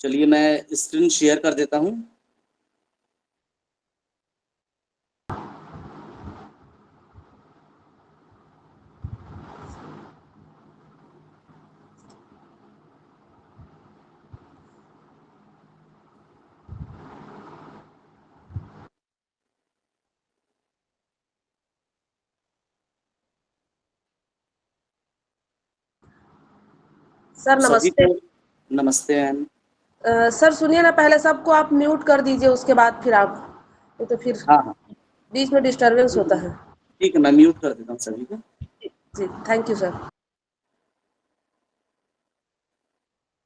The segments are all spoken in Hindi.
चलिए मैं स्क्रीन शेयर कर देता हूं। सर सभी नमस्ते। को नमस्ते मैम। सर सुनिए ना, पहले सबको आप म्यूट कर दीजिए, उसके बाद फिर आप, नहीं तो फिर हाँ हाँ, बीच में डिस्टरबेंस होता है। ठीक है, मैं म्यूट कर देता हूँ सभी को। जी, थैंक यू सर।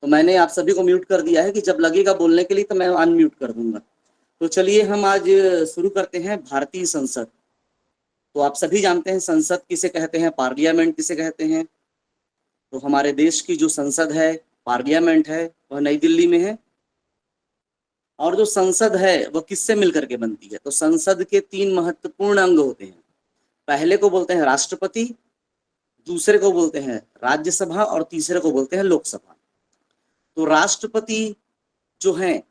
तो मैंने आप सभी को म्यूट कर दिया है कि जब लगेगा बोलने के लिए तो मैं अनम्यूट कर दूंगा। तो चलिए हम आज शुरू करते हैं भारतीय संसद। तो आप सभी जानते हैं संसद किसे कहते हैं, पार्लियामेंट किसे कहते हैं। तो हमारे देश की जो संसद है, पार्लियामेंट है, वह नई दिल्ली में है। और जो संसद है वह किससे मिलकर के बनती है, तो संसद के 3 महत्वपूर्ण अंग होते हैं। पहले को बोलते हैं राष्ट्रपति, दूसरे को बोलते हैं राज्यसभा और तीसरे को बोलते हैं लोकसभा। तो राष्ट्रपति जो है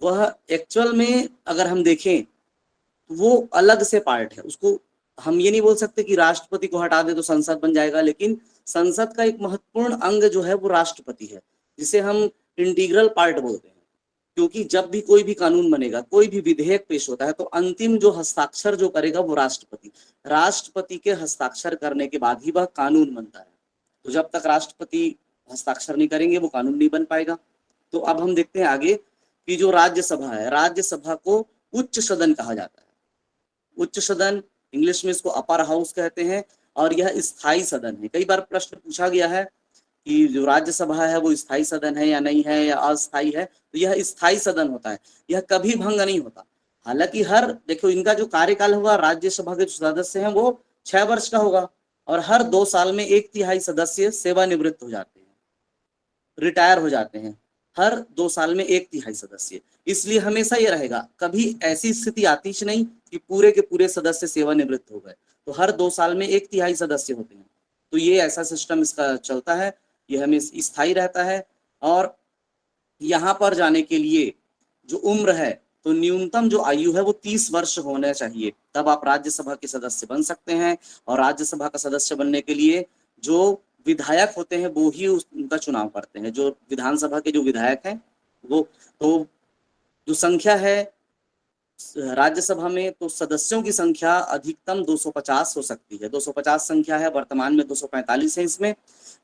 वह एक्चुअल में अगर हम देखें तो वो अलग से पार्ट है। उसको हम ये नहीं बोल सकते कि राष्ट्रपति को हटा दे तो संसद बन जाएगा, लेकिन संसद का एक महत्वपूर्ण अंग जो है वो राष्ट्रपति है, जिसे हम इंटीग्रल पार्ट बोलते हैं। क्योंकि जब भी कोई भी कानून बनेगा, कोई भी विधेयक पेश होता है, तो अंतिम जो हस्ताक्षर जो करेगा वो राष्ट्रपति के हस्ताक्षर करने के बाद ही वह कानून बनता है। तो जब तक राष्ट्रपति हस्ताक्षर नहीं करेंगे वो कानून नहीं बन पाएगा। तो अब हम देखते हैं आगे कि जो राज्यसभा है, राज्यसभा को उच्च सदन कहा जाता है। उच्च सदन, इंग्लिश में इसको अपर हाउस कहते हैं, और यह स्थायी सदन है। कई बार प्रश्न पूछा गया है कि जो राज्यसभा है वो स्थायी सदन है या नहीं है या अस्थायी है, तो यह स्थायी सदन होता है। यह कभी भंग नहीं होता। हालांकि हर देखो इनका जो कार्यकाल होगा, राज्यसभा के जो सदस्य हैं वो 6 वर्ष का होगा, और हर 2 साल में 1/3 सदस्य सेवानिवृत्त हो जाते हैं, रिटायर हो जाते हैं। हर 2 साल में 1/3 सदस्य। इसलिए हमेशा ये रहेगा, कभी ऐसी स्थिति आती ही नहीं कि पूरे के पूरे सदस्य सेवानिवृत्त हो गए। तो हर 2 साल में 1/3 सदस्य होते हैं। तो ये ऐसा सिस्टम इसका चलता है, ये हमें स्थायी रहता है। और यहाँ पर जाने के लिए जो उम्र है, तो न्यूनतम जो आयु है वो 30 वर्ष होना चाहिए, तब आप राज्यसभा के सदस्य बन सकते हैं। और राज्यसभा का सदस्य बनने के लिए जो विधायक होते हैं वो ही उनका चुनाव करते हैं। जो विधानसभा के जो विधायक हैं वो, तो जो संख्या है राज्यसभा में, तो सदस्यों की संख्या अधिकतम 250 हो सकती है। 250 संख्या है, वर्तमान में 245 है इसमें।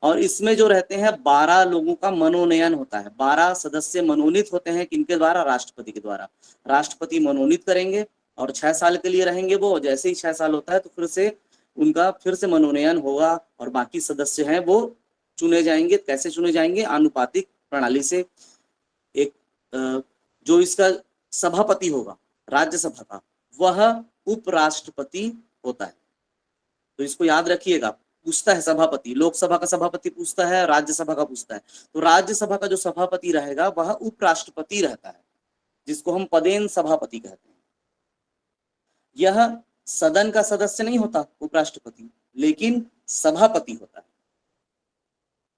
और इसमें जो रहते हैं 12 लोगों का मनोनयन होता है। 12 सदस्य मनोनीत होते हैं, किनके द्वारा, राष्ट्रपति के द्वारा। राष्ट्रपति मनोनीत करेंगे और 6 साल के लिए रहेंगे वो। जैसे ही 6 साल होता है तो फिर से मनोनयन होगा, और बाकी सदस्य हैं वो चुने जाएंगे। कैसे चुने जाएंगे, आनुपातिक प्रणाली से। एक जो इसका सभापति होगा राज्यसभा का, वह उपराष्ट्रपति होता है। तो इसको याद रखिएगा, पूछता है सभापति, लोकसभा का सभापति पूछता है, राज्यसभा का पूछता है। तो राज्यसभा का जो सभापति रहेगा वह उपराष्ट्रपति रहता है, जिसको हम पदेन सभापति कहते हैं। यह सदन का सदस्य नहीं होता उपराष्ट्रपति, लेकिन सभापति होता है।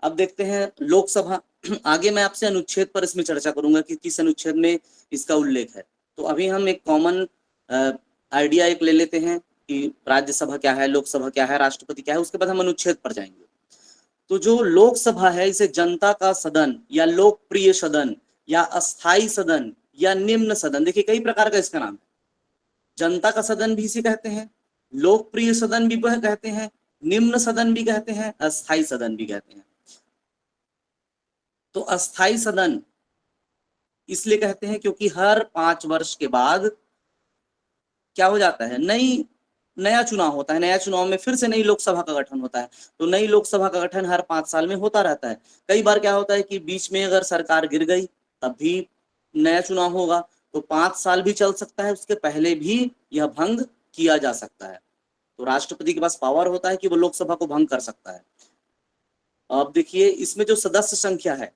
अब देखते हैं लोकसभा। आगे मैं आपसे अनुच्छेद पर इसमें चर्चा करूंगा कि किस अनुच्छेद में इसका उल्लेख है। तो अभी हम एक कॉमन आइडिया एक ले लेते हैं कि राज्यसभा क्या है, लोकसभा क्या है, राष्ट्रपति क्या है, उसके बाद हम अनुच्छेद पर जाएंगे। तो जो लोकसभा है इसे जनता का सदन या लोकप्रिय सदन या अस्थाई सदन या निम्न सदन, देखिए कई प्रकार का इसका नाम है। जनता का सदन भी इसे कहते हैं, लोकप्रिय सदन भी वह कहते हैं, निम्न सदन भी कहते हैं, अस्थाई सदन भी कहते हैं। तो अस्थाई सदन इसलिए कहते हैं क्योंकि हर 5 वर्ष के बाद क्या हो जाता है, नया चुनाव होता है। नया चुनाव में फिर से नई लोकसभा का गठन होता है। तो नई लोकसभा का गठन हर 5 साल में होता रहता है। कई बार क्या होता है कि बीच में अगर सरकार गिर गई तब भी नया चुनाव होगा, तो 5 साल भी चल सकता है, उसके पहले भी यह भंग किया जा सकता है। तो राष्ट्रपति के पास पावर होता है कि वो लोकसभा को भंग कर सकता है। अब देखिए इसमें जो सदस्य संख्या है,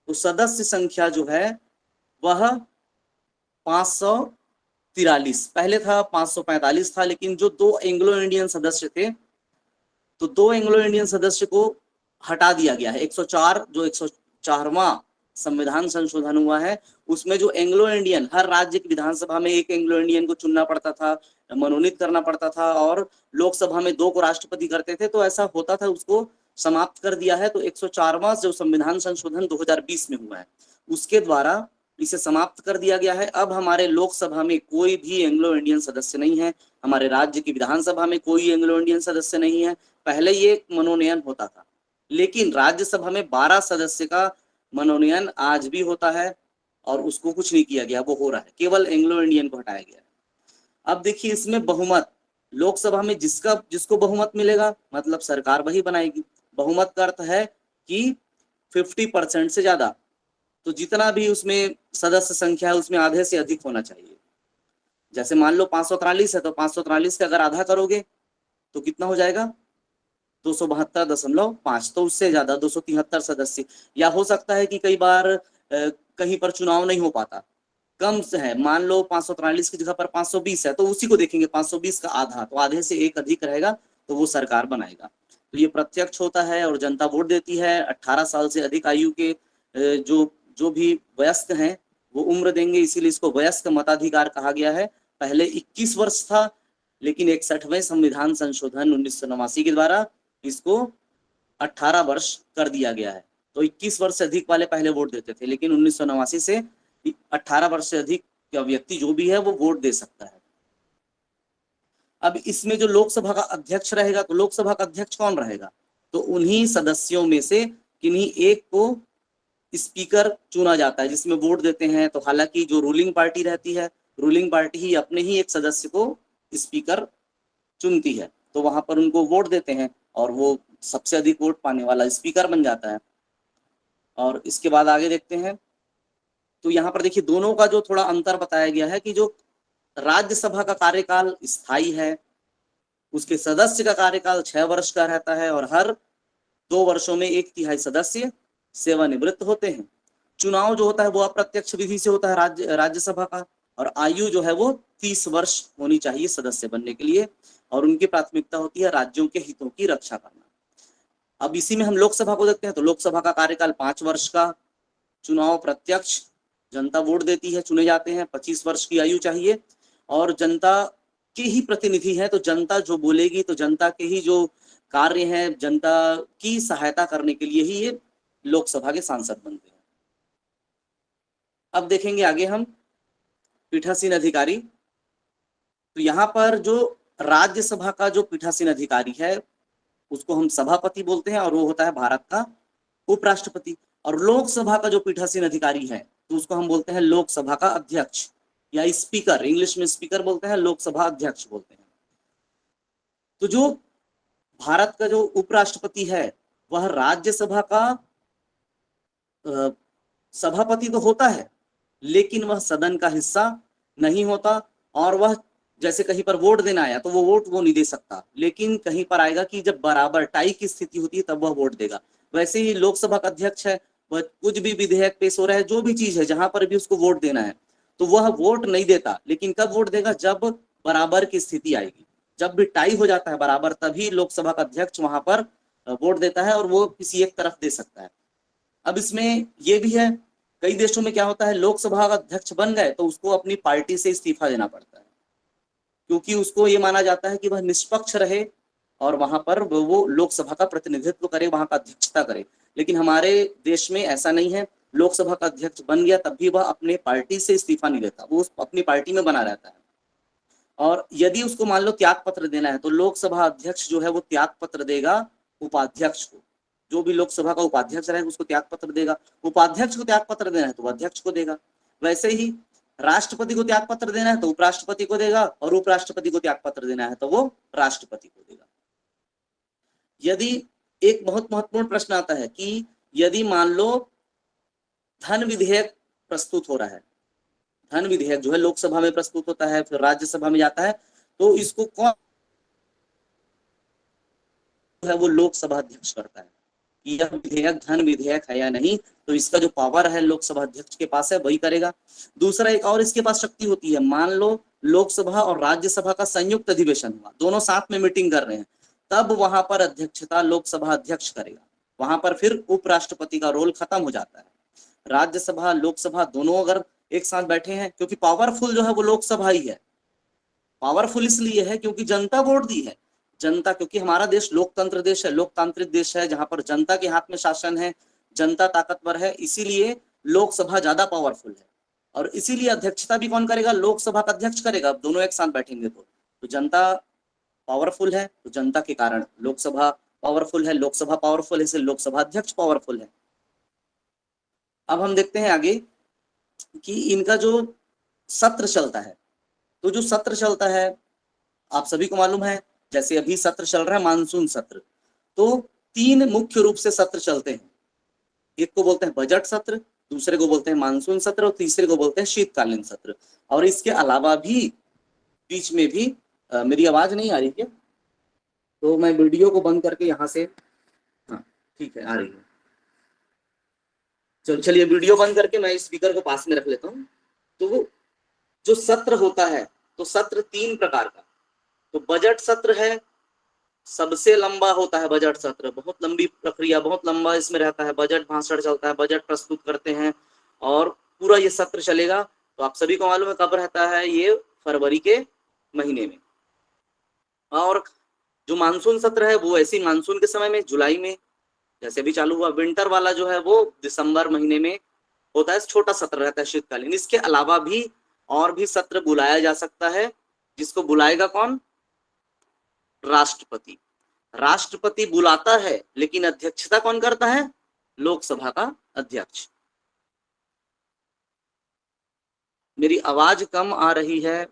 तो सदस्य संख्या जो है वह 543, पहले था 545 था, लेकिन जो 2 एंग्लो इंडियन सदस्य थे, तो 2 एंग्लो इंडियन सदस्य को हटा दिया गया है। 104 जो 104वां संविधान संशोधन हुआ है उसमें जो एंग्लो इंडियन, हर राज्य की विधानसभा में एक एंग्लो इंडियन को चुनना पड़ता था, मनोनीत करना पड़ता था, और लोकसभा में 2 को राष्ट्रपति करते थे, तो ऐसा होता था, उसको समाप्त कर दिया है। तो 104वां जो संविधान संशोधन 2020 में हुआ है उसके द्वारा इसे समाप्त कर दिया गया है। अब हमारे लोकसभा में कोई भी एंग्लो इंडियन सदस्य नहीं है, हमारे राज्य की विधानसभा में कोई एंग्लो इंडियन सदस्य नहीं है। पहले ये मनोनयन होता था, लेकिन राज्यसभा में 12 सदस्य का मनोनयन आज भी होता है और उसको कुछ नहीं किया गया, वो हो रहा है, केवल एंग्लो इंडियन को हटाया गया है। अब देखिए इसमें बहुमत, लोकसभा में जिसको बहुमत मिलेगा मतलब सरकार वही बनाएगी। बहुमत का अर्थ है कि 50% से ज्यादा, तो जितना भी उसमें सदस्य संख्या है उसमें आधे से अधिक होना चाहिए। जैसे मान लो 543 है तो 543 का अगर आधा करोगे तो कितना हो जाएगा, 272.5, तो उससे ज्यादा 273 सदस्य। या हो सकता है कि कई बार कहीं पर चुनाव नहीं हो पाता, कम से है, मान लो 543 की जगह पर 520 है तो उसी को देखेंगे, 520 का आधा, तो आधे से एक अधिक रहेगा तो वो सरकार बनाएगा। तो ये प्रत्यक्ष होता है और जनता वोट देती है। 18 साल से अधिक आयु के जो भी वयस्क हैं वो उम्र देंगे, इसीलिए इसको वयस्क मताधिकार कहा गया है। पहले 21 वर्ष था, लेकिन 61वें संविधान संशोधन 1989 के द्वारा इसको 18 वर्ष कर दिया गया है। तो 21 वर्ष से अधिक वाले पहले वोट देते थे, लेकिन 1989 से 18 वर्ष से अधिक का व्यक्ति जो भी है वो वोट दे सकता है। अब इसमें जो लोकसभा का अध्यक्ष रहेगा, तो लोकसभा का अध्यक्ष कौन रहेगा, तो उन्हीं सदस्यों में से किन्हीं एक को स्पीकर चुना जाता है, जिसमें वोट देते हैं। तो हालांकि जो रूलिंग पार्टी रहती है, रूलिंग पार्टी ही अपने ही एक सदस्य को स्पीकर चुनती है, तो वहां पर उनको वोट देते हैं और वो सबसे अधिक वोट पाने वाला स्पीकर बन जाता है। और इसके बाद आगे देखते हैं, तो यहाँ पर देखिए दोनों का जो थोड़ा अंतर बताया गया है कि जो राज्यसभा का कार्यकाल स्थायी है, उसके सदस्य का कार्यकाल 6 वर्ष का रहता है और हर 2 वर्षों में 1/3 सदस्य सेवानिवृत्त होते हैं। चुनाव जो होता है वो अप्रत्यक्ष विधि से होता है राज्यसभा का, और आयु जो है वो 30 वर्ष होनी चाहिए सदस्य बनने के लिए, और उनकी प्राथमिकता होती है राज्यों के हितों की रक्षा करना। अब इसी में हम लोकसभा को देखते हैं, तो लोकसभा का कार्यकाल 5 वर्ष का, चुनाव प्रत्यक्ष, जनता वोट देती है, चुने जाते हैं, 25 वर्ष की आयु चाहिए, और जनता के ही प्रतिनिधि है, तो जनता जो बोलेगी, तो जनता के ही जो कार्य हैं, जनता की सहायता करने के लिए ही ये लोकसभा के सांसद बनते हैं। अब देखेंगे आगे हम पीठासीन अधिकारी। तो यहाँ पर जो राज्यसभा का जो पीठासीन अधिकारी है उसको हम सभापति बोलते हैं, और वो होता है भारत का उपराष्ट्रपति। और लोकसभा का जो पीठासीन अधिकारी है तो उसको हम बोलते हैं लोकसभा का अध्यक्ष या स्पीकर, इंग्लिश में स्पीकर बोलते हैं, लोकसभा अध्यक्ष बोलते हैं। तो जो भारत का जो उपराष्ट्रपति है वह राज्यसभा का सभापति तो होता है, लेकिन वह सदन का हिस्सा नहीं होता, और वह जैसे कहीं पर वोट देना आया तो वो वोट वो नहीं दे सकता, लेकिन कहीं पर आएगा कि जब बराबर टाई की स्थिति होती है तब वह वोट देगा। वैसे ही लोकसभा का अध्यक्ष है, वह कुछ भी विधेयक पेश हो रहा है, जो भी चीज है जहां पर भी उसको वोट देना है तो वह वोट नहीं देता, लेकिन कब वोट देगा, जब बराबर की स्थिति आएगी, जब भी टाई हो जाता है बराबर, तभी लोकसभा का अध्यक्ष वहां पर वोट देता है, और वो किसी एक तरफ दे सकता है। अब इसमें ये भी है, कई देशों में क्या होता है, लोकसभा का अध्यक्ष बन गए तो उसको अपनी पार्टी से इस्तीफा देना पड़ता है, क्योंकि उसको ये माना जाता है कि वह निष्पक्ष रहे और वहां पर वो लोकसभा का प्रतिनिधित्व करे, वहां का अध्यक्षता करे। लेकिन हमारे देश में ऐसा नहीं है, लोकसभा का अध्यक्ष बन गया तब भी वह अपने पार्टी से इस्तीफा नहीं देता, वो अपनी पार्टी में बना रहता है। और यदि उसको मान लो त्याग पत्र देना है तो लोकसभा अध्यक्ष जो है वो त्याग पत्र देगा उपाध्यक्ष को, जो भी लोकसभा का उपाध्यक्ष रहेगा उसको त्याग पत्र देगा, उपाध्यक्ष को त्याग पत्र देना है तो अध्यक्ष को देगा। वैसे ही राष्ट्रपति को त्याग पत्र देना है तो उपराष्ट्रपति को देगा, और उपराष्ट्रपति को त्याग पत्र देना है तो वो राष्ट्रपति को देगा। यदि एक बहुत महत्वपूर्ण प्रश्न आता है कि यदि मान लो धन विधेयक प्रस्तुत हो रहा है, धन विधेयक जो है लोकसभा में प्रस्तुत होता है, फिर राज्यसभा में जाता है, तो इसको कौन है वो लोकसभा अध्यक्ष करता है कि यह विधेयक धन विधेयक है या नहीं, तो इसका जो पावर है लोकसभा अध्यक्ष के पास है, वही करेगा। दूसरा एक और इसके पास शक्ति होती है, मान लो लोकसभा और राज्यसभा का संयुक्त अधिवेशन हुआ, दोनों साथ में मीटिंग कर रहे हैं, तब वहां पर अध्यक्षता लोकसभा अध्यक्ष करेगा, वहां पर फिर उपराष्ट्रपति का रोल खत्म हो जाता है। राज्यसभा लोकसभा दोनों अगर एक साथ बैठे हैं, क्योंकि पावरफुल जो है वो लोकसभा ही है। पावरफुल इसलिए है क्योंकि जनता वोट दी है। जनता, क्योंकि हमारा देश लोकतंत्र देश है, लोकतांत्रिक देश है, जहां पर जनता के हाथ में शासन है, जनता ताकतवर है, इसीलिए लोकसभा ज्यादा पावरफुल है। और इसीलिए अध्यक्षता भी कौन करेगा? लोकसभा का अध्यक्ष करेगा। अब दोनों एक साथ बैठेंगे तो जनता पावरफुल है, तो जनता के कारण लोकसभा पावरफुल है, लोकसभा पावरफुल है, इसलिए लोकसभा अध्यक्ष पावरफुल है। अब हम देखते हैं आगे कि इनका जो सत्र चलता है, तो जो सत्र चलता है आप सभी को मालूम है, जैसे अभी सत्र चल रहा है मानसून सत्र, तो 3 मुख्य रूप से सत्र चलते हैं। एक को बोलते हैं बजट सत्र, दूसरे को बोलते हैं मानसून सत्र, और तीसरे को बोलते हैं शीतकालीन सत्र। और इसके अलावा भी बीच में भी मेरी आवाज नहीं आ रही है, तो मैं वीडियो को बंद करके यहाँ से, हाँ ठीक है आ रही है, चलिए वीडियो बंद करके मैं स्पीकर को पास में रख लेता हूँ। तो जो सत्र होता है, तो सत्र 3 प्रकार का, तो बजट सत्र है, सबसे लंबा होता है बजट सत्र, बहुत लंबी प्रक्रिया, बहुत लंबा इसमें रहता है, बजट भाषण चलता है, बजट प्रस्तुत करते हैं और पूरा ये सत्र चलेगा। तो आप सभी को मालूम है कब रहता है ये? फरवरी के महीने में। और जो मानसून सत्र है वो ऐसी मानसून के समय में, जुलाई में जैसे अभी चालू हुआ। विंटर वाला जो है वो दिसंबर महीने में होता है, छोटा सत्र रहता है शीतकालीन। इसके अलावा भी और भी सत्र बुलाया जा सकता है, जिसको बुलाएगा कौन? राष्ट्रपति। राष्ट्रपति बुलाता है, लेकिन अध्यक्षता कौन करता है? लोकसभा का अध्यक्ष। मेरी आवाज कम आ रही है,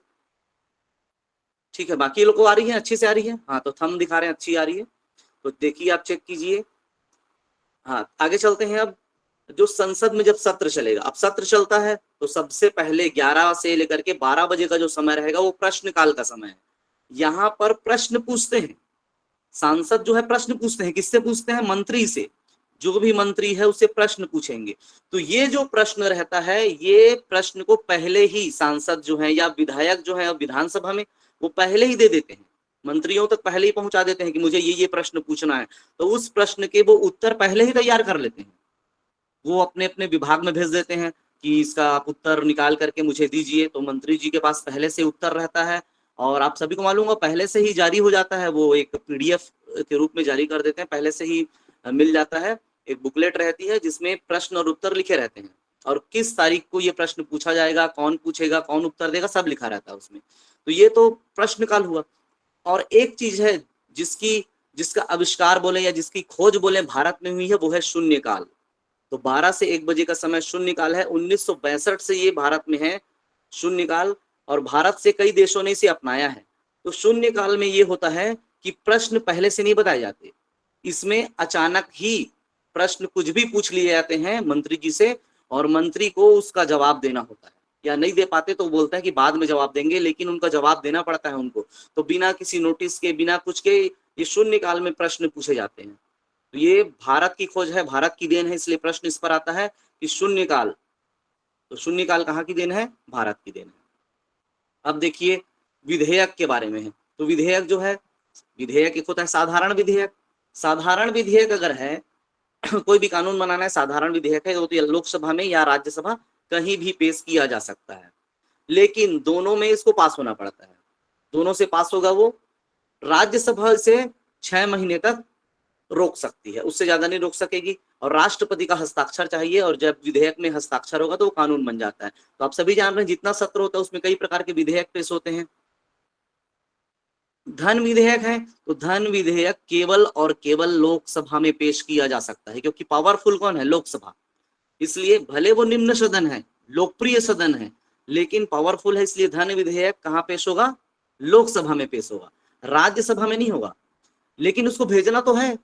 ठीक है, बाकी लोगों को आ रही है, अच्छी से आ रही है? हाँ, तो थंब दिखा रहे हैं अच्छी आ रही है, तो देखिए आप चेक कीजिए। हाँ, आगे चलते हैं। अब जो संसद में जब सत्र चलेगा, अब सत्र चलता है तो सबसे पहले 11 से लेकर के 12 बजे का जो समय रहेगा वो प्रश्नकाल का समय है। यहाँ पर प्रश्न पूछते हैं, सांसद जो है प्रश्न पूछते हैं। किससे पूछते हैं? मंत्री से। जो भी मंत्री है उससे प्रश्न पूछेंगे। तो ये जो प्रश्न रहता है, ये प्रश्न को पहले ही सांसद जो है या विधायक जो है विधानसभा में, वो पहले ही दे देते हैं, मंत्रियों तक पहले ही पहुंचा देते हैं कि मुझे ये प्रश्न पूछना है। तो उस प्रश्न के वो उत्तर पहले ही तैयार कर लेते हैं, वो अपने अपने विभाग में भेज देते हैं कि इसका आप उत्तर निकाल करके मुझे दीजिए। तो मंत्री जी के पास पहले से उत्तर रहता है, और आप सभी को मालूम है पहले से ही जारी हो जाता है, वो एक पीडीएफ के रूप में जारी कर देते हैं, पहले से ही मिल जाता है। एक बुकलेट रहती है जिसमें प्रश्न और उत्तर लिखे रहते हैं, और किस तारीख को ये प्रश्न पूछा जाएगा, कौन पूछेगा, कौन उत्तर देगा, सब लिखा रहता है उसमें। तो ये तो प्रश्नकाल हुआ। और एक चीज है जिसका आविष्कार बोले या जिसकी खोज बोले भारत में हुई है, वो है शून्यकाल। तो 12 से 1 बजे का समय शून्यकाल है। 1962 से ये भारत में है शून्यकाल, और भारत से कई देशों ने इसे अपनाया है। तो शून्यकाल में ये होता है कि प्रश्न पहले से नहीं बताए जाते, इसमें अचानक ही प्रश्न कुछ भी पूछ लिए जाते हैं मंत्री जी से, और मंत्री को उसका जवाब देना होता है, या नहीं दे पाते तो बोलता है कि बाद में जवाब देंगे, लेकिन उनका जवाब देना पड़ता है उनको। तो बिना किसी नोटिस के, बिना कुछ के ये शून्यकाल में प्रश्न पूछे जाते हैं। तो ये भारत की खोज है, भारत की देन है, इसलिए प्रश्न इस पर आता है कि शून्यकाल। तो शून्यकाल कहाँ की देन है? भारत की देन है। अब देखिए विधेयक के बारे में है। तो विधेयक जो है, विधेयक एक होता है साधारण विधेयक। साधारण विधेयक अगर है कोई भी कानून बनाना है, साधारण विधेयक है, तो लोकसभा में या राज्यसभा कहीं भी पेश किया जा सकता है, लेकिन दोनों में इसको पास होना पड़ता है। दोनों से पास होगा वो, राज्यसभा से 6 महीने तक रोक सकती है, उससे ज्यादा नहीं रोक सकेगी, और राष्ट्रपति का हस्ताक्षर चाहिए, और जब विधेयक में हस्ताक्षर होगा तो वो कानून बन जाता है। तो आप सभी जान रहे हैं जितना सत्र होता है उसमें कई प्रकार के विधेयक पेश होते हैं। धन विधेयक है, तो धन विधेयक केवल और केवल लोकसभा में पेश किया जा सकता है, क्योंकि पावरफुल कौन है? लोकसभा। इसलिए भले वो निम्न सदन है, लोकप्रिय सदन है, लेकिन पावरफुल है, इसलिए धन विधेयक कहाँ पेश होगा? लोकसभा में पेश होगा, राज्यसभा में नहीं होगा। लेकिन उसको भेजना तो है,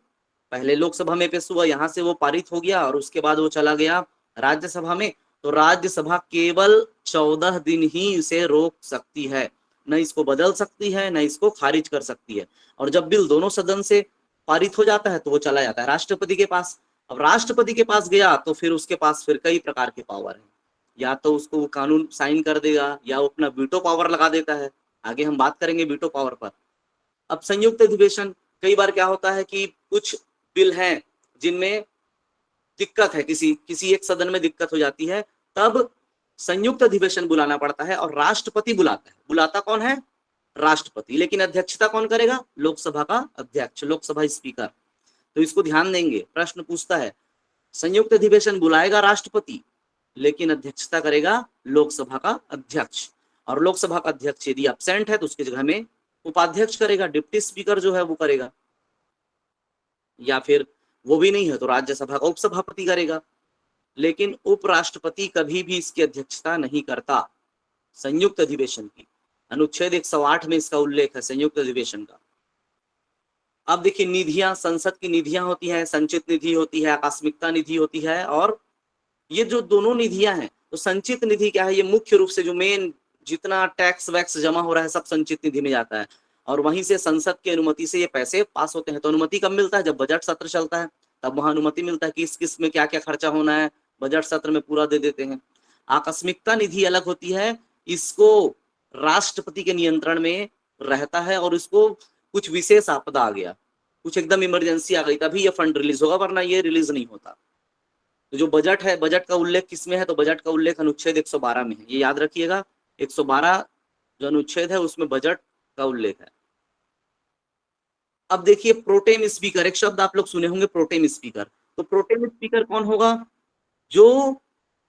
पहले लोकसभा में पेश हुआ, यहां से वो पारित हो गया, और उसके बाद वो चला गया राज्यसभा में। तो राज्यसभा केवल 14 दिन ही इसे रोक सकती है, न इसको बदल सकती है, न इसको खारिज कर सकती है। और जब बिल दोनों सदन से पारित हो जाता है तो वो चला जाता है राष्ट्रपति के पास। अब राष्ट्रपति के पास गया तो फिर उसके पास फिर कई प्रकार के पावर है, या तो उसको वो कानून साइन कर देगा, या वो अपना वीटो पावर लगा देता है। आगे हम बात करेंगे वीटो पावर पर। अब संयुक्त अधिवेशन, कई बार क्या होता है कि कुछ बिल हैं जिनमें दिक्कत है, किसी एक सदन में दिक्कत हो जाती है, तब संयुक्त अधिवेशन बुलाना पड़ता है और राष्ट्रपति बुलाता है। बुलाता कौन है? राष्ट्रपति। लेकिन अध्यक्षता कौन करेगा? लोकसभा का अध्यक्ष, लोकसभा स्पीकर। तो इसको ध्यान देंगे, प्रश्न पूछता है संयुक्त अधिवेशन बुलाएगा राष्ट्रपति, लेकिन अध्यक्षता करेगा लोकसभा का अध्यक्ष। और लोकसभा का अध्यक्ष यदि एब्सेंट है तो उसकी जगह में उपाध्यक्ष करेगा, डिप्टी स्पीकर जो है वो करेगा, या फिर वो भी नहीं है तो राज्यसभा का उपसभापति करेगा। लेकिन उपराष्ट्रपति कभी भी इसकी अध्यक्षता नहीं करता संयुक्त अधिवेशन की। अनुच्छेद 108 में इसका उल्लेख है संयुक्त अधिवेशन का। अब देखिए निधियां, संसद की निधियां होती है, संचित निधि होती है, आकस्मिकता निधि होती है, और ये जो दोनों निधियां हैं, तो संचित निधि क्या है? ये मुख्य रूप से जो मेन जितना टैक्स वैक्स जमा हो रहा है सब संचित निधि में जाता है, और वहीं से संसद की अनुमति से ये पैसे पास होते हैं। तो अनुमति कब मिलता है? जब बजट सत्र चलता है, तब वहां अनुमति मिलता है कि किस में क्या क्या खर्चा होना है, बजट सत्र में पूरा दे देते हैं। आकस्मिकता निधि अलग होती है, इसको राष्ट्रपति के नियंत्रण में रहता है, और इसको कुछ विशेष आपदा आ गया, कुछ एकदम इमरजेंसी आ गई, तभी ये फंड रिलीज होगा, वरना ये रिलीज नहीं होता। तो जो बजट है, बजट का उल्लेख किसमें है? तो बजट का उल्लेख अनुच्छेद 112 में है, ये याद रखिएगा। 112 जो अनुच्छेद है उसमें बजट का उल्लेख है। अब देखिए प्रोटेम स्पीकर, एक शब्द आप लोग सुने होंगे प्रोटेम स्पीकर। तो प्रोटेम स्पीकर कौन होगा? जो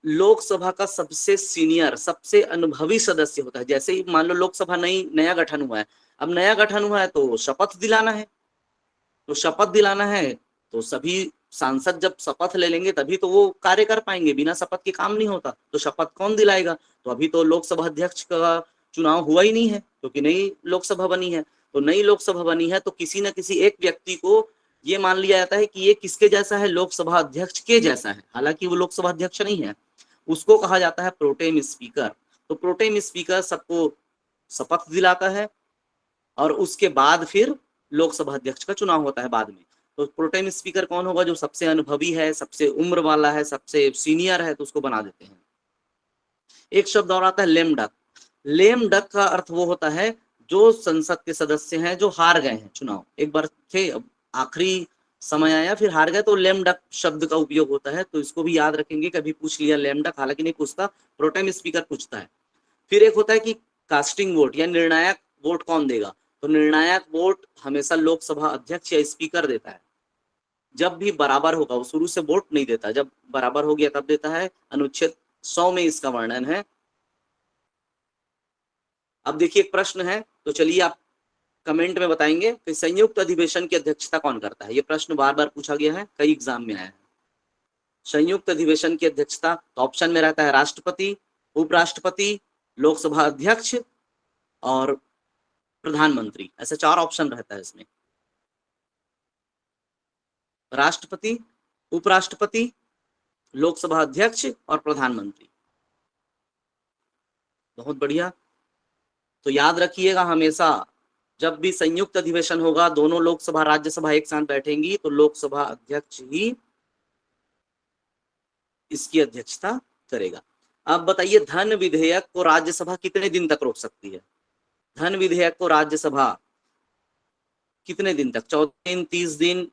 लोकसभा का सबसे सीनियर, सबसे अनुभवी सदस्य होता है। जैसे ही मान लो लोकसभा नया गठन हुआ है, अब नया गठन हुआ है तो शपथ दिलाना है, तो शपथ दिलाना है तो सभी सांसद जब शपथ ले लेंगे तभी तो वो कार्य कर पाएंगे, बिना शपथ के काम नहीं होता। तो शपथ कौन दिलाएगा? तो अभी तो लोकसभा अध्यक्ष का चुनाव हुआ ही नहीं है, क्योंकि नई लोकसभा बनी है। तो नई लोकसभा बनी है तो किसी न किसी एक व्यक्ति को ये मान लिया जाता है कि ये किसके जैसा है? लोकसभा अध्यक्ष के जैसा है, हालांकि वो लोकसभा अध्यक्ष नहीं है। उसको कहा जाता है प्रोटेम स्पीकर। तो प्रोटेम स्पीकर सबको शपथ दिलाता है, और उसके बाद फिर लोकसभा अध्यक्ष का चुनाव होता है बाद में। तो प्रोटेम स्पीकर कौन होगा? जो सबसे अनुभवी है, सबसे उम्र वाला है, सबसे सीनियर है, तो उसको बना देते हैं। एक शब्द और आता है लेम डक। लेम डक का अर्थ वो होता है जो संसद के सदस्य हैं जो हार गए हैं चुनाव, एक बार थे, अब आखिरी समय आया फिर हार गए, तो लेम डक शब्द का उपयोग होता है। तो इसको भी याद रखेंगे, कभी पूछ लिया लेम डक, हालांकि नहीं पूछता, प्रोटेम स्पीकर पूछता है। फिर एक होता है कि कास्टिंग वोट, या निर्णायक वोट कौन देगा? तो निर्णायक वोट हमेशा लोकसभा अध्यक्ष या स्पीकर देता है। जब भी बराबर होगा, वो शुरू से वोट नहीं देता, जब बराबर हो गया तब देता है। अनुच्छेद 100 में इसका वर्णन है। अब देखिए एक प्रश्न है, तो चलिए आप कमेंट में बताएंगे कि संयुक्त अधिवेशन की अध्यक्षता कौन करता है। ये प्रश्न बार बार पूछा गया है, कई एग्जाम में आया है। संयुक्त अधिवेशन की अध्यक्षता तो ऑप्शन में रहता है राष्ट्रपति, उपराष्ट्रपति, लोकसभा अध्यक्ष और प्रधानमंत्री। ऐसे 4 ऑप्शन रहता है इसमें, राष्ट्रपति, उपराष्ट्रपति, लोकसभा अध्यक्ष और प्रधानमंत्री। बहुत बढ़िया। तो याद रखिएगा हमेशा जब भी संयुक्त अधिवेशन होगा, दोनों लोकसभा राज्यसभा एक साथ बैठेंगी, तो लोकसभा अध्यक्ष ही इसकी अध्यक्षता करेगा। अब बताइए धन विधेयक को राज्यसभा कितने दिन तक रोक सकती है? धन विधेयक को राज्यसभा कितने दिन तक? 14 दिन, 30 दिन,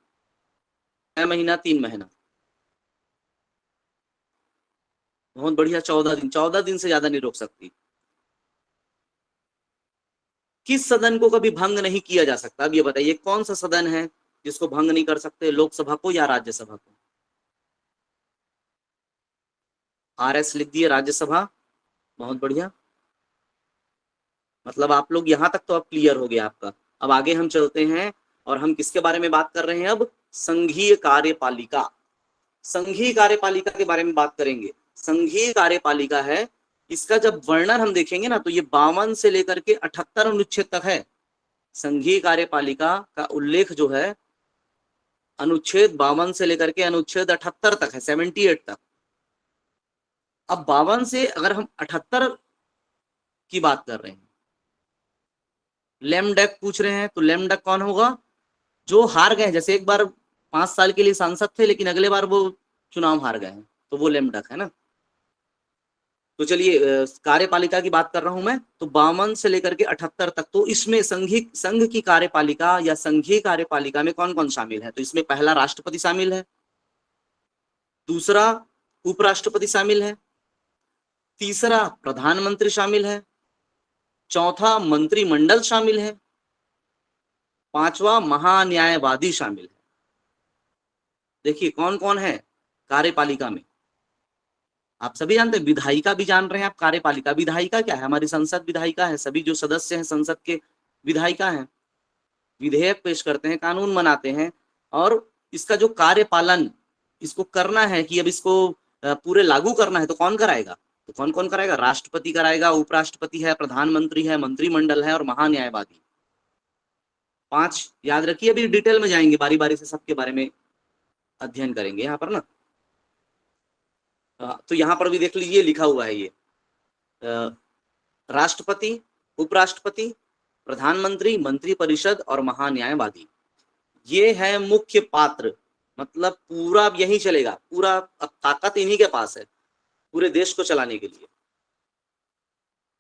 6 महीना, 3 महीना? बहुत बढ़िया, 14 दिन। 14 दिन से ज्यादा नहीं रोक सकती। किस सदन को कभी भंग नहीं किया जा सकता? अब ये बताइए कौन सा सदन है जिसको भंग नहीं कर सकते? लोकसभा को या राज्यसभा को? RS लिख दिए, राज्यसभा। बहुत बढ़िया, मतलब आप लोग यहां तक तो अब क्लियर हो गया आपका। अब आगे हम चलते हैं, और हम किसके बारे में बात कर रहे हैं? अब संघीय कार्यपालिका। संघीय कार्यपालिका के बारे में बात करेंगे। संघीय कार्यपालिका है, इसका जब वर्णन हम देखेंगे ना, तो ये 52 से लेकर के 78 अनुच्छेद तक है। संघीय कार्यपालिका का उल्लेख जो है अनुच्छेद 52 से लेकर के अनुच्छेद 78 तक है, 78 तक। अब 52 से अगर हम 78 की बात कर रहे हैं, लेम डक पूछ रहे हैं, तो लेम डक कौन होगा? जो हार गए, जैसे एक बार 5 साल के लिए सांसद थे लेकिन अगले बार वो चुनाव हार गए हैं, तो वो लेम डक है ना। तो चलिए कार्यपालिका की बात कर रहा हूं मैं, तो 52 से लेकर के 78 तक। तो इसमें संघ की कार्यपालिका या संघीय कार्यपालिका में कौन कौन शामिल है? तो इसमें पहला राष्ट्रपति शामिल है, दूसरा उपराष्ट्रपति शामिल है, तीसरा प्रधानमंत्री शामिल है, चौथा मंत्रिमंडल शामिल है, पांचवा महान्यायवादी शामिल है। देखिए कौन कौन है कार्यपालिका में, आप सभी जानते हैं। विधायिका भी जान रहे हैं आप, कार्यपालिका। विधायिका क्या है? हमारी संसद विधायिका है, सभी जो सदस्य हैं संसद के विधायिका हैं। विधेयक पेश करते हैं, कानून बनाते हैं, और इसका जो कार्यपालन इसको करना है कि अब इसको पूरे लागू करना है, तो कौन कराएगा? तो कौन कौन कराएगा? राष्ट्रपति कराएगा, उपराष्ट्रपति है, प्रधानमंत्री है, मंत्रिमंडल है और महान्यायवादी। 5 याद रखिए, अभी डिटेल में जाएंगे, बारी बारी से सबके बारे में अध्ययन करेंगे यहाँ पर ना। तो यहाँ पर भी देख लीजिए लिखा हुआ है ये राष्ट्रपति, उपराष्ट्रपति, प्रधानमंत्री, मंत्रिपरिषद और महान्यायवादी, ये है मुख्य पात्र। मतलब पूरा अब यही चलेगा, पूरा अब ताकत इन्हीं के पास है पूरे देश को चलाने के लिए,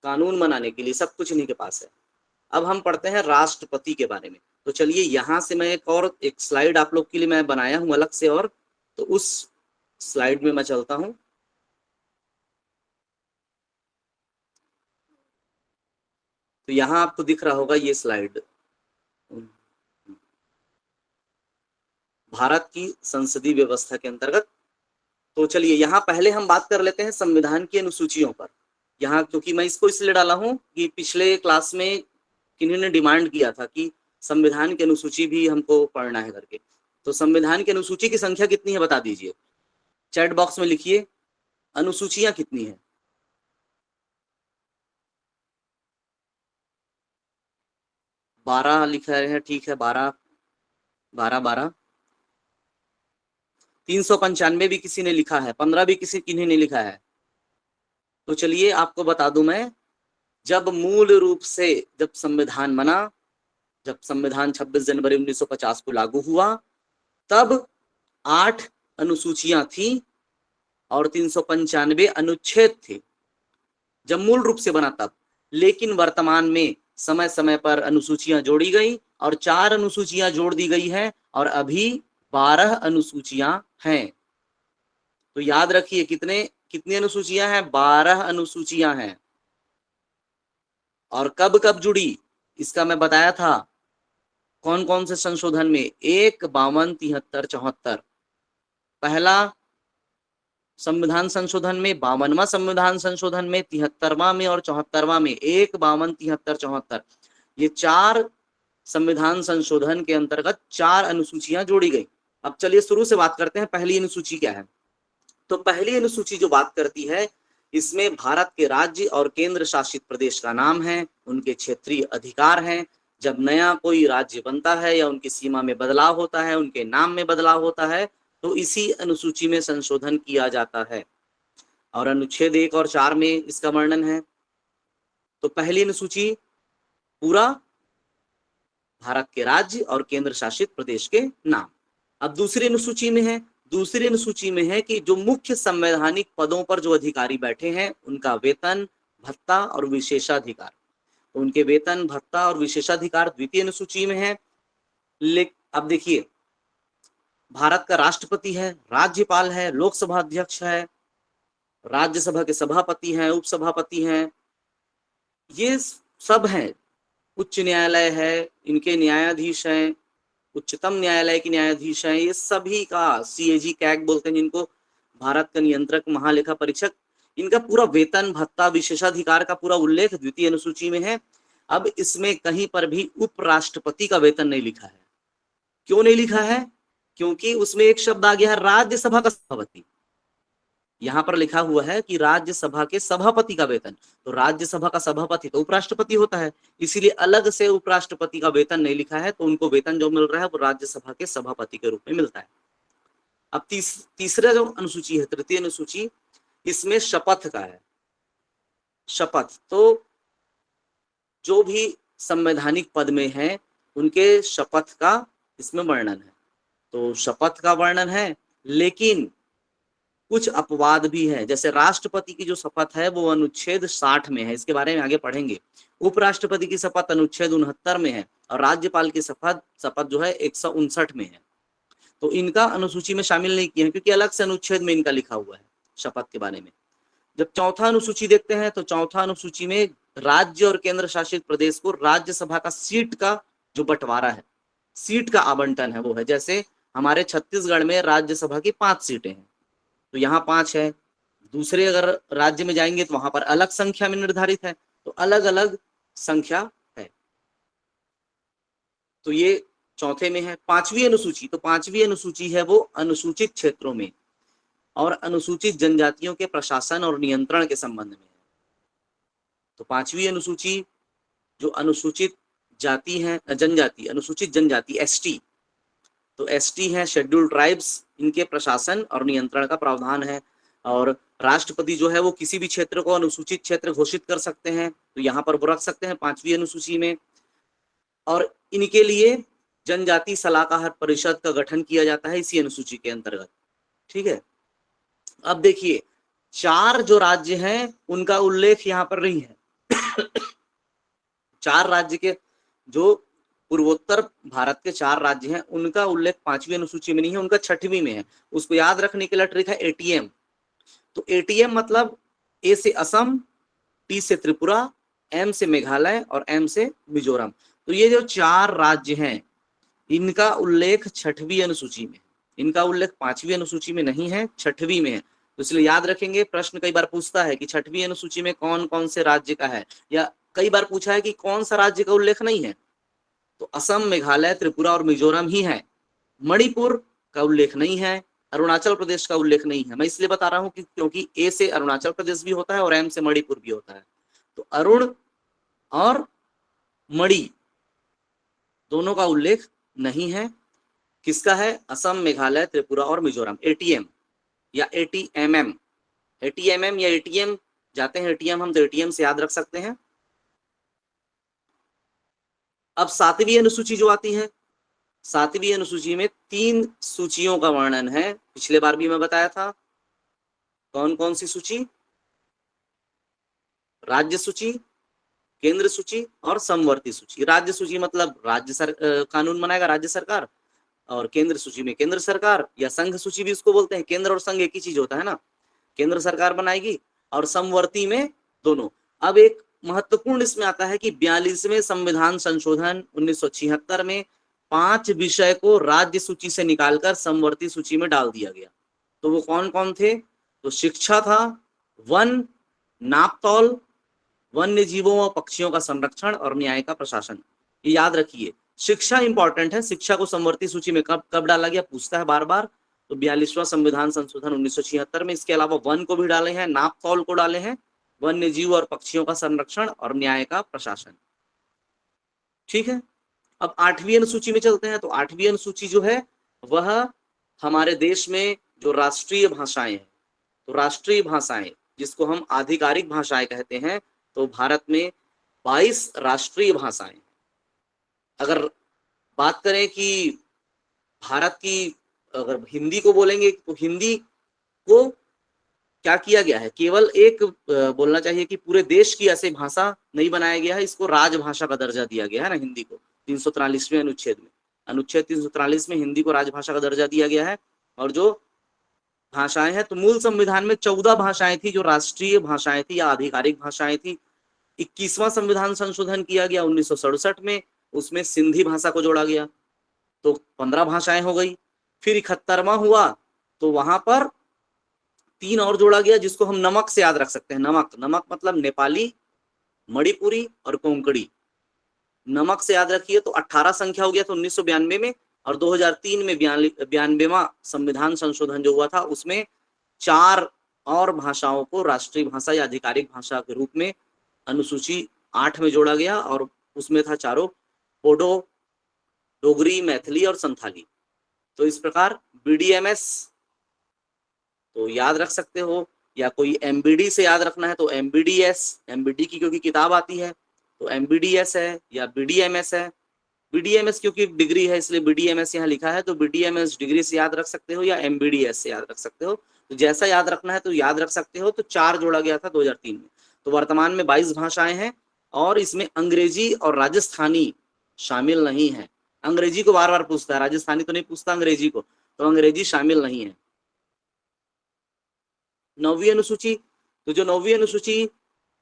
कानून बनाने के लिए, सब कुछ इन्हीं के पास है। अब हम पढ़ते हैं राष्ट्रपति के बारे में। तो चलिए यहाँ से मैं एक स्लाइड आप लोग के लिए मैं बनाया हूं अलग से, और तो उस स्लाइड में मैं चलता हूं। तो यहाँ आपको दिख रहा होगा ये स्लाइड, भारत की संसदीय व्यवस्था के अंतर्गत। तो चलिए यहाँ पहले हम बात कर लेते हैं संविधान की अनुसूचियों पर। यहाँ क्योंकि मैं इसको इसलिए डाला हूं कि पिछले क्लास में किन्हीं ने डिमांड किया था कि संविधान की अनुसूची भी हमको पढ़ना है करके। तो संविधान की अनुसूची की संख्या कितनी है बता दीजिए, चैट बॉक्स में लिखिए अनुसूचियां कितनी है। 12 लिख रहे हैं, ठीक है, 12 12 12। 395 भी किसी ने लिखा है, 15 भी किन्हीं ने लिखा है। तो चलिए आपको बता दूं मैं, जब मूल रूप से जब संविधान बना, जब संविधान 26 जनवरी 1950 को लागू हुआ, तब 8 अनुसूचियां थी और 395 अनुच्छेद थे, जब मूल रूप से बना तब। लेकिन वर्तमान में समय समय पर अनुसूचियां जोड़ी गई और 4 अनुसूचियां जोड़ दी गई है और अभी 12 अनुसूचियां हैं। तो याद रखिए कितनी अनुसूचियां हैं? 12 अनुसूचियां हैं। और कब कब जुड़ी इसका मैं बताया था, कौन कौन से संशोधन में? 1, 52, 73, 74। पहला संविधान संशोधन में, 52वां संविधान संशोधन में, 73वां में और 74वां में। 1, 52, 73, 74, ये 4 संविधान संशोधन के अंतर्गत 4 अनुसूचियां जोड़ी गई। अब चलिए शुरू से बात करते हैं, पहली अनुसूची क्या है। तो पहली अनुसूची जो बात करती है, इसमें भारत के राज्य और केंद्र शासित प्रदेश का नाम है, उनके क्षेत्रीय अधिकार हैं। जब नया कोई राज्य बनता है या उनकी सीमा में बदलाव होता है, उनके नाम में बदलाव होता है, तो इसी अनुसूची में संशोधन किया जाता है और अनुच्छेद 1 और 4 में इसका वर्णन है। तो पहली अनुसूची पूरा भारत के राज्य और केंद्र शासित प्रदेश के नाम। अब दूसरी अनुसूची में है, दूसरी अनुसूची में है कि जो मुख्य संवैधानिक पदों पर जो अधिकारी बैठे हैं उनका वेतन, भत्ता और विशेषाधिकार। तो उनके वेतन, भत्ता और विशेषाधिकार द्वितीय अनुसूची में है। अब देखिए, भारत का राष्ट्रपति है, राज्यपाल है, लोकसभा अध्यक्ष है, राज्यसभा के सभापति हैं, उपसभापति हैं, ये सब हैं। उच्च न्यायालय है, इनके न्यायाधीश हैं, उच्चतम न्यायालय के न्यायाधीश हैं, ये सभी का CAG कैग बोलते हैं जिनको, भारत का नियंत्रक महालेखा परीक्षक, इनका पूरा वेतन, भत्ता, विशेषाधिकार का पूरा उल्लेख द्वितीय अनुसूची में है। अब इसमें कहीं पर भी उपराष्ट्रपति का वेतन नहीं लिखा है। क्यों नहीं लिखा है? क्योंकि उसमें एक शब्द आ गया है राज्यसभा का सभापति। यहां पर लिखा हुआ है कि राज्यसभा के सभापति का वेतन, तो राज्यसभा का सभापति तो उपराष्ट्रपति होता है, इसीलिए अलग से उपराष्ट्रपति का वेतन नहीं लिखा है। तो उनको वेतन जो मिल रहा है वो राज्यसभा के सभापति के रूप में मिलता है। अब तीसरा जो अनुसूची है, तृतीय अनुसूची, इसमें शपथ का है। शपथ, तो जो भी संवैधानिक पद में है उनके शपथ का इसमें वर्णन है। तो शपथ का वर्णन है, लेकिन कुछ अपवाद भी है। जैसे राष्ट्रपति की जो शपथ है वो अनुच्छेद 60 में है, इसके बारे में आगे पढ़ेंगे। उपराष्ट्रपति की शपथ अनुच्छेद 69 में है और राज्यपाल की शपथ जो है 159 में है। तो इनका अनुसूची में शामिल नहीं किए हैं क्योंकि अलग से अनुच्छेद में इनका लिखा हुआ है शपथ के बारे में। जब चौथा अनुसूची देखते हैं तो चौथा अनुसूची में राज्य और केंद्र शासित प्रदेश को राज्यसभा का सीट का जो बंटवारा है, सीट का आवंटन है वो है। जैसे हमारे छत्तीसगढ़ में राज्यसभा की 5 सीटें हैं, तो यहाँ 5 है। दूसरे अगर राज्य में जाएंगे तो वहां पर अलग संख्या में निर्धारित है, तो अलग अलग संख्या है। तो ये चौथे में है। पांचवी अनुसूची, तो पांचवी अनुसूची है वो अनुसूचित क्षेत्रों में और अनुसूचित जनजातियों के प्रशासन और नियंत्रण के संबंध में है। तो पांचवी अनुसूची जो अनुसूचित जाति है, जनजाति, अनुसूचित जनजाति एसटी, तो एसटी है शेड्यूल्ड ट्राइब्स, इनके प्रशासन और नियंत्रण का प्रावधान है। और राष्ट्रपति जो है वो किसी भी क्षेत्र को अनुसूचित क्षेत्र घोषित कर सकते हैं, तो यहाँ पर वो रख सकते हैं पांचवी अनुसूची में। और इनके लिए जनजाति सलाहकार परिषद का गठन किया जाता है इसी अनुसूची के अंतर्गत। ठीक है, अब देखिए 4 जो राज्य हैं उनका उल्लेख यहाँ पर नहीं है। 4 राज्य के जो पूर्वोत्तर भारत के 4 राज्य हैं उनका उल्लेख 5वीं अनुसूची में नहीं है, उनका 6वीं में है। उसको याद रखने के लिए ट्रिक है एटीएम। तो एटीएम मतलब ए से असम, टी से त्रिपुरा, एम से मेघालय और एम से मिजोरम। तो ये जो 4 राज्य हैं इनका उल्लेख 6वीं अनुसूची में, इनका उल्लेख 5वीं अनुसूची में नहीं है, 6वीं में है। तो इसलिए याद रखेंगे, प्रश्न कई बार पूछता है कि 6वीं अनुसूची में कौन कौन से राज्य का है, या कई बार पूछा है कि कौन सा राज्य का उल्लेख नहीं है, तो असम, मेघालय, त्रिपुरा और मिजोरम ही है। मणिपुर का उल्लेख नहीं है, अरुणाचल प्रदेश का उल्लेख नहीं है। मैं इसलिए बता रहा हूं कि क्योंकि ए से अरुणाचल प्रदेश भी होता है और एम से मणिपुर भी होता है। तो अरुण और मणि दोनों का उल्लेख नहीं है। किसका है? असम, मेघालय, त्रिपुरा और मिजोरम। एटीएम या एटीएमएम, एटीएमएम या एटीएम जाते हैं एटीएम हम, तो एटीएम से याद रख सकते हैं। अब 7वीं अनुसूची जो आती है, 7वीं अनुसूची में 3 सूचियों का वर्णन है। पिछले बार भी मैं बताया था। कौन कौन सी सूची? राज्य सूची, केंद्र सूची और समवर्ती सूची। राज्य सूची मतलब कानून बनाएगा राज्य सरकार, और केंद्र सूची में केंद्र सरकार या संघ सूची भी उसको बोलते हैं। केंद्र और संघ एक ही चीज होता है ना, केंद्र सरकार बनाएगी और समवर्ती में दोनों। अब एक महत्वपूर्ण इसमें आता है कि 42वें संविधान संशोधन 1976 में 5 विषय को राज्य सूची से निकालकर समवर्ती सूची में डाल दिया गया। तो वो कौन कौन थे? तो शिक्षा था, वन, नापतौल, वन्य जीवों व पक्षियों का संरक्षण और न्याय का प्रशासन। ये याद रखिए, शिक्षा इंपॉर्टेंट है। शिक्षा को समवर्ती सूची में कब डाला गया पूछता है बार बार। तो 42वां संविधान संशोधन 1976 में। इसके अलावा वन को भी डाले हैं, नापतौल को डाले हैं, वन्य जीव और पक्षियों का संरक्षण और न्याय का प्रशासन। ठीक है, अब 8वीं अनुसूची में चलते हैं। तो 8वीं अनुसूची जो है वह हमारे देश में जो राष्ट्रीय भाषाएं हैं, तो राष्ट्रीय भाषाएं जिसको हम आधिकारिक भाषाएं कहते हैं, तो भारत में 22 राष्ट्रीय भाषाएं। अगर बात करें कि भारत की, अगर हिंदी को बोलेंगे तो हिंदी को क्या किया गया है, केवल एक बोलना चाहिए कि पूरे देश की ऐसे भाषा नहीं बनाया गया है, इसको राजभाषा का दर्जा दिया गया है ना हिंदी को। 343वें अनुच्छेद में, अनुच्छेद 343 में हिंदी को राजभाषा का दर्जा दिया गया है। और जो भाषाएं हैं, तो मूल संविधान में 14 भाषाएं थी जो राष्ट्रीय भाषाएं थी या आधिकारिक भाषाएं थी। 21वां संविधान संशोधन किया गया 1967 में, उसमें सिंधी भाषा को जोड़ा गया, तो 15 भाषाएं हो गई। फिर 71वां हुआ तो वहां पर 3 और जोड़ा गया जिसको हम नमक से याद रख सकते हैं। नमक, नमक मतलब नेपाली, मणिपुरी और कोंकणी। नमक से याद रखिए, तो 18 संख्या हो गया था 1992 में। और 2003 में 92वां संविधान संशोधन जो हुआ था उसमें 4 और भाषाओं को राष्ट्रीय भाषा या आधिकारिक भाषा के रूप में अनुसूची 8 में जोड़ा गया। और उसमें था चारों, बोडो, डोगरी, मैथिली और संथाली। तो इस प्रकार बीडीएमएस तो याद रख सकते हो, या कोई एमबीडी से याद रखना है तो एमबीडीएस, एमबीडी की क्योंकि किताब आती है तो एमबीडीएस है या बीडीएमएस है। बीडीएमएस क्योंकि डिग्री है इसलिए बीडीएमएस यहाँ लिखा है, तो बीडीएमएस डिग्री से याद रख सकते हो या एमबीडीएस से याद रख सकते हो। तो जैसा याद रखना है तो याद रख सकते हो। तो 4 जोड़ा गया था 2003 में। तो वर्तमान में 22 भाषाएं हैं और इसमें अंग्रेजी और राजस्थानी शामिल नहीं है। अंग्रेजी को बार बार पूछता है, राजस्थानी तो नहीं पूछता अंग्रेजी को। तो अंग्रेजी शामिल नहीं है। 9वीं अनुसूची, तो जो 9वीं अनुसूची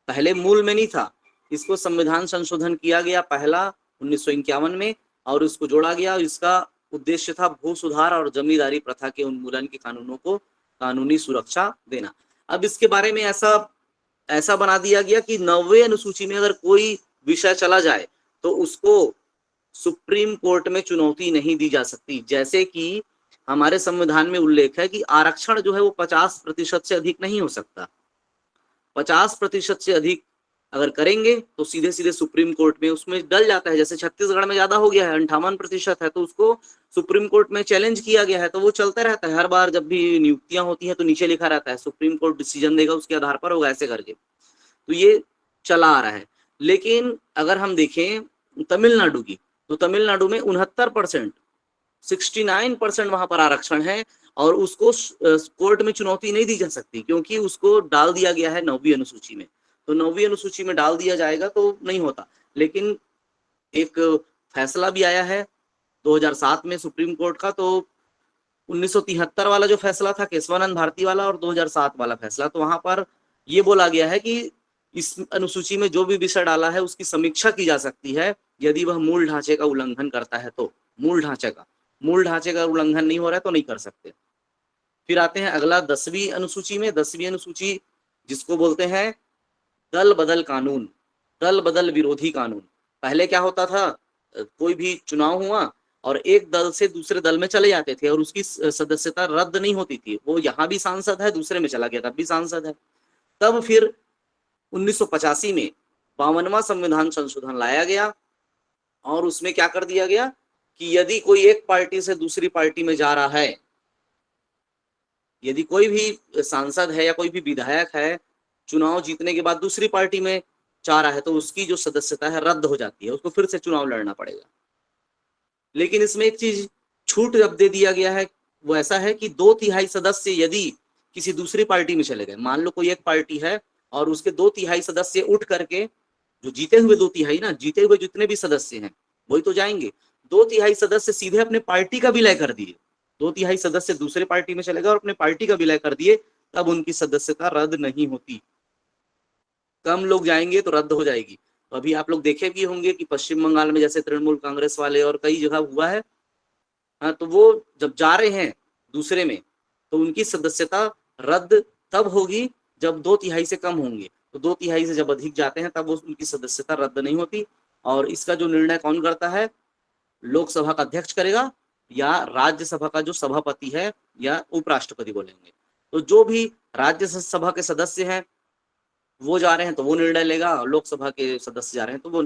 पहले मूल में नहीं था, इसको संविधान संशोधन किया गया पहला 1951 में, और इसको जोड़ा गया। इसका उद्देश्य था भू सुधार और जमींदारी प्रथा के उन्मूलन के कानूनों को कानूनी सुरक्षा देना। अब इसके बारे में ऐसा बना दिया गया कि 9वीं अनुसूची में अगर कोई विषय चला जाए तो उसको सुप्रीम कोर्ट में चुनौती नहीं दी जा सकती। जैसे कि हमारे संविधान में उल्लेख है कि आरक्षण जो है वो 50% से अधिक नहीं हो सकता। 50% से अधिक अगर करेंगे तो सीधे सीधे सुप्रीम कोर्ट में उसमें डल जाता है। जैसे छत्तीसगढ़ में ज्यादा हो गया है, 58% है, तो उसको सुप्रीम कोर्ट में चैलेंज किया गया है, तो वो चलता रहता है। हर बार जब भी नियुक्तियां होती हैं तो नीचे लिखा रहता है सुप्रीम कोर्ट डिसीजन देगा, उसके आधार पर होगा, ऐसे करके। तो ये चला आ रहा है। लेकिन अगर हम देखें तमिलनाडु की, तो तमिलनाडु में 69%, 69% वहां पर आरक्षण है, और उसको कोर्ट में चुनौती नहीं दी जा सकती, क्योंकि उसको डाल दिया गया है 9वीं अनुसूची में। तो 9वीं अनुसूची में डाल दिया जाएगा तो नहीं होता। लेकिन एक फैसला भी आया है 2007 में सुप्रीम कोर्ट का, तो 1973 वाला जो फैसला था केशवानंद भारती वाला, और 2007 वाला फैसला, तो वहां पर ये बोला गया है कि इस अनुसूची में जो भी विषय डाला है उसकी समीक्षा की जा सकती है यदि वह मूल ढांचे का उल्लंघन करता है। तो मूल ढांचे का उल्लंघन नहीं हो रहा है तो नहीं कर सकते। फिर आते हैं अगला 10वीं अनुसूची में। 10वीं अनुसूची जिसको बोलते हैं दल बदल कानून, दल बदल विरोधी कानून। पहले क्या होता था, कोई भी चुनाव हुआ और एक दल से दूसरे दल में चले जाते थे और उसकी सदस्यता रद्द नहीं होती थी। वो यहाँ भी सांसद है, दूसरे में चला गया तब भी सांसद है। तब फिर 1985 में 52वां संविधान संशोधन लाया गया, और उसमें क्या कर दिया गया कि यदि कोई एक पार्टी से दूसरी पार्टी में जा रहा है, यदि कोई भी सांसद है या कोई भी विधायक है चुनाव जीतने के बाद दूसरी पार्टी में जा रहा है, तो उसकी जो सदस्यता है रद्द हो जाती है, उसको फिर से चुनाव लड़ना पड़ेगा। लेकिन इसमें एक चीज छूट अब दे दिया गया है, वो ऐसा है कि 2/3 सदस्य यदि किसी दूसरी पार्टी में चले गए, मान लो कोई एक पार्टी है और उसके 2/3 सदस्य उठ करके, जो जीते हुए 2/3 ना, जीते हुए जितने भी सदस्य हैं वही तो जाएंगे, 2/3 सदस्य सीधे अपने पार्टी का विलय कर दिए, 2/3 सदस्य दूसरे पार्टी में चले गए और अपने पार्टी का विलय कर दिए, तब उनकी सदस्यता रद्द नहीं होती। कम लोग जाएंगे तो रद्द हो जाएगी। तो अभी आप लोग देखे भी होंगे कि पश्चिम बंगाल में जैसे तृणमूल कांग्रेस वाले और कई जगह हुआ है, हाँ, तो वो जब जा रहे हैं दूसरे में तो उनकी सदस्यता रद्द तब होगी जब 2/3 से कम होंगे, तो 2/3 से जब अधिक जाते हैं तब उनकी सदस्यता रद्द नहीं होती। और इसका जो निर्णय कौन करता है, लोकसभा का अध्यक्ष करेगा या राज्यसभा का जो सभापति है या उपराष्ट्रपति बोलेंगे। तो जो भी राज्यसभा के सदस्य हैं वो जा रहे हैं तो वो निर्णय लेगा, लोकसभा के सदस्य जा रहे हैं तो वो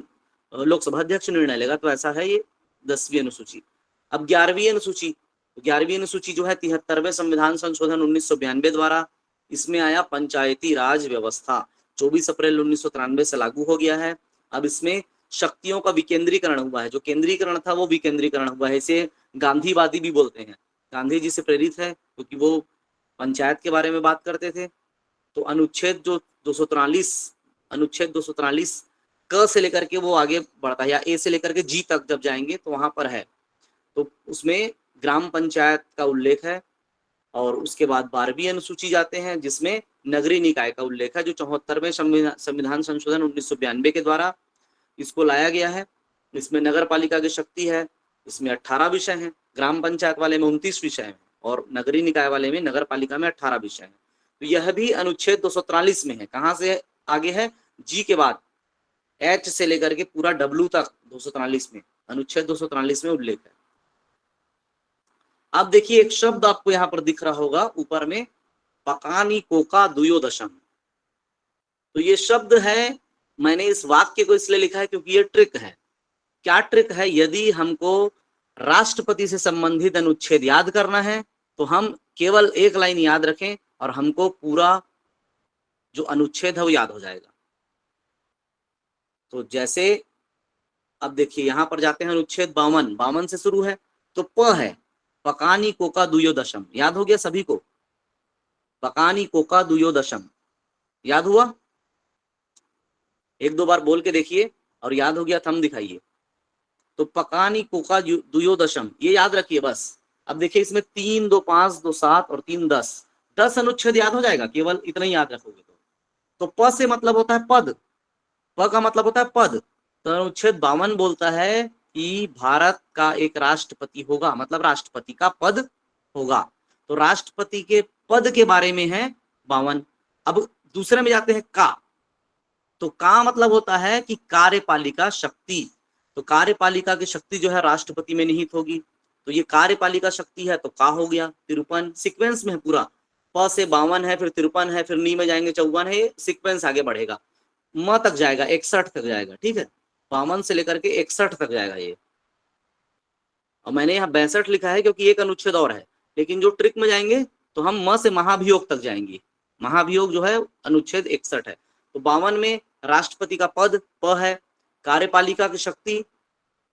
लोकसभा अध्यक्ष निर्णय लेगा। तो ऐसा है ये 10वीं अनुसूची। अब 11वीं अनुसूची, 11वीं अनुसूची जो है 73वें संविधान संशोधन 1992 द्वारा, इसमें आया पंचायती राज व्यवस्था, 24 अप्रैल 1993 से लागू हो गया है। अब इसमें शक्तियों का विकेंद्रीकरण हुआ है, जो केंद्रीकरण था वो विकेंद्रीकरण हुआ है। इसे गांधीवादी भी बोलते हैं, गांधी जी से प्रेरित है क्योंकि वो पंचायत के बारे में बात करते थे। तो अनुच्छेद जो 243, अनुच्छेद 243 क से लेकर के वो आगे बढ़ता है, या ए से लेकर के जी तक जब जाएंगे तो वहां पर है, तो उसमें ग्राम पंचायत का उल्लेख है। और उसके बाद 12वीं अनुसूची जाते हैं जिसमें नगरीय निकाय का उल्लेख है, जो 74वें संविधान संशोधन 1992 के द्वारा इसको लाया गया है। इसमें नगर पालिका की शक्ति है, इसमें 18 विषय हैं, ग्राम पंचायत वाले में 29 विषय हैं और नगरीय निकाय वाले में नगर पालिका में 18 विषय हैं। तो यह भी अनुच्छेद 243 में है। कहाँ से आगे है, जी के बाद एच से लेकर के पूरा डब्ल्यू तक 243 में, अनुच्छेद 243 में उल्लेख है। अब देखिए एक शब्द आपको यहाँ पर दिख रहा होगा ऊपर में, पकानी कोका दुयोदशम। तो ये शब्द है, मैंने इस वाक्य को इसलिए लिखा है क्योंकि ये ट्रिक है। क्या ट्रिक है, यदि हमको राष्ट्रपति से संबंधित अनुच्छेद याद करना है तो हम केवल एक लाइन याद रखें और हमको पूरा जो अनुच्छेद है वो याद हो जाएगा। तो जैसे अब देखिए यहां पर जाते हैं, अनुच्छेद 52 से शुरू है, तो प है पकानी कोका दुयोदशम, याद हो गया सभी को, पकानी कोका दुयोदशम याद हुआ? एक दो बार बोल के देखिए और याद हो गया थंब दिखाइए। तो पकानी कोका दुयोदशम ये याद रखिए बस। अब देखिए इसमें 3, 2, 5, 2, 7 और 3, 10, 10 अनुच्छेद याद हो जाएगा, केवल इतना ही याद रखोगे तो प से मतलब होता है पद, प का मतलब होता है पद। तो अनुच्छेद 52 बोलता है कि भारत का एक राष्ट्रपति होगा, मतलब राष्ट्रपति का पद होगा। तो राष्ट्रपति के पद के बारे में है 52। अब दूसरे में जाते हैं का। तो का मतलब होता है कि कार्यपालिका शक्ति। तो कार्यपालिका की शक्ति जो है राष्ट्रपति में निहित होगी। तो ये कार्यपालिका शक्ति है तो का हो गया 53, सीक्वेंस में है पूरा। प से 52 है, फिर 53 है, फिर नी में जाएंगे 54 है, ये सीक्वेंस आगे बढ़ेगा, म तक जाएगा, 61 तक जाएगा। ठीक है, 52 से लेकर के 61 तक जाएगा ये। और मैंने यहाँ 62 लिखा है क्योंकि एक अनुच्छेद और है, लेकिन जो ट्रिक में जाएंगे तो हम म से महाभियोग तक जाएंगे। महाभियोग जो है अनुच्छेद 61 है। तो 52 में राष्ट्रपति का पद प है, कार्यपालिका की शक्ति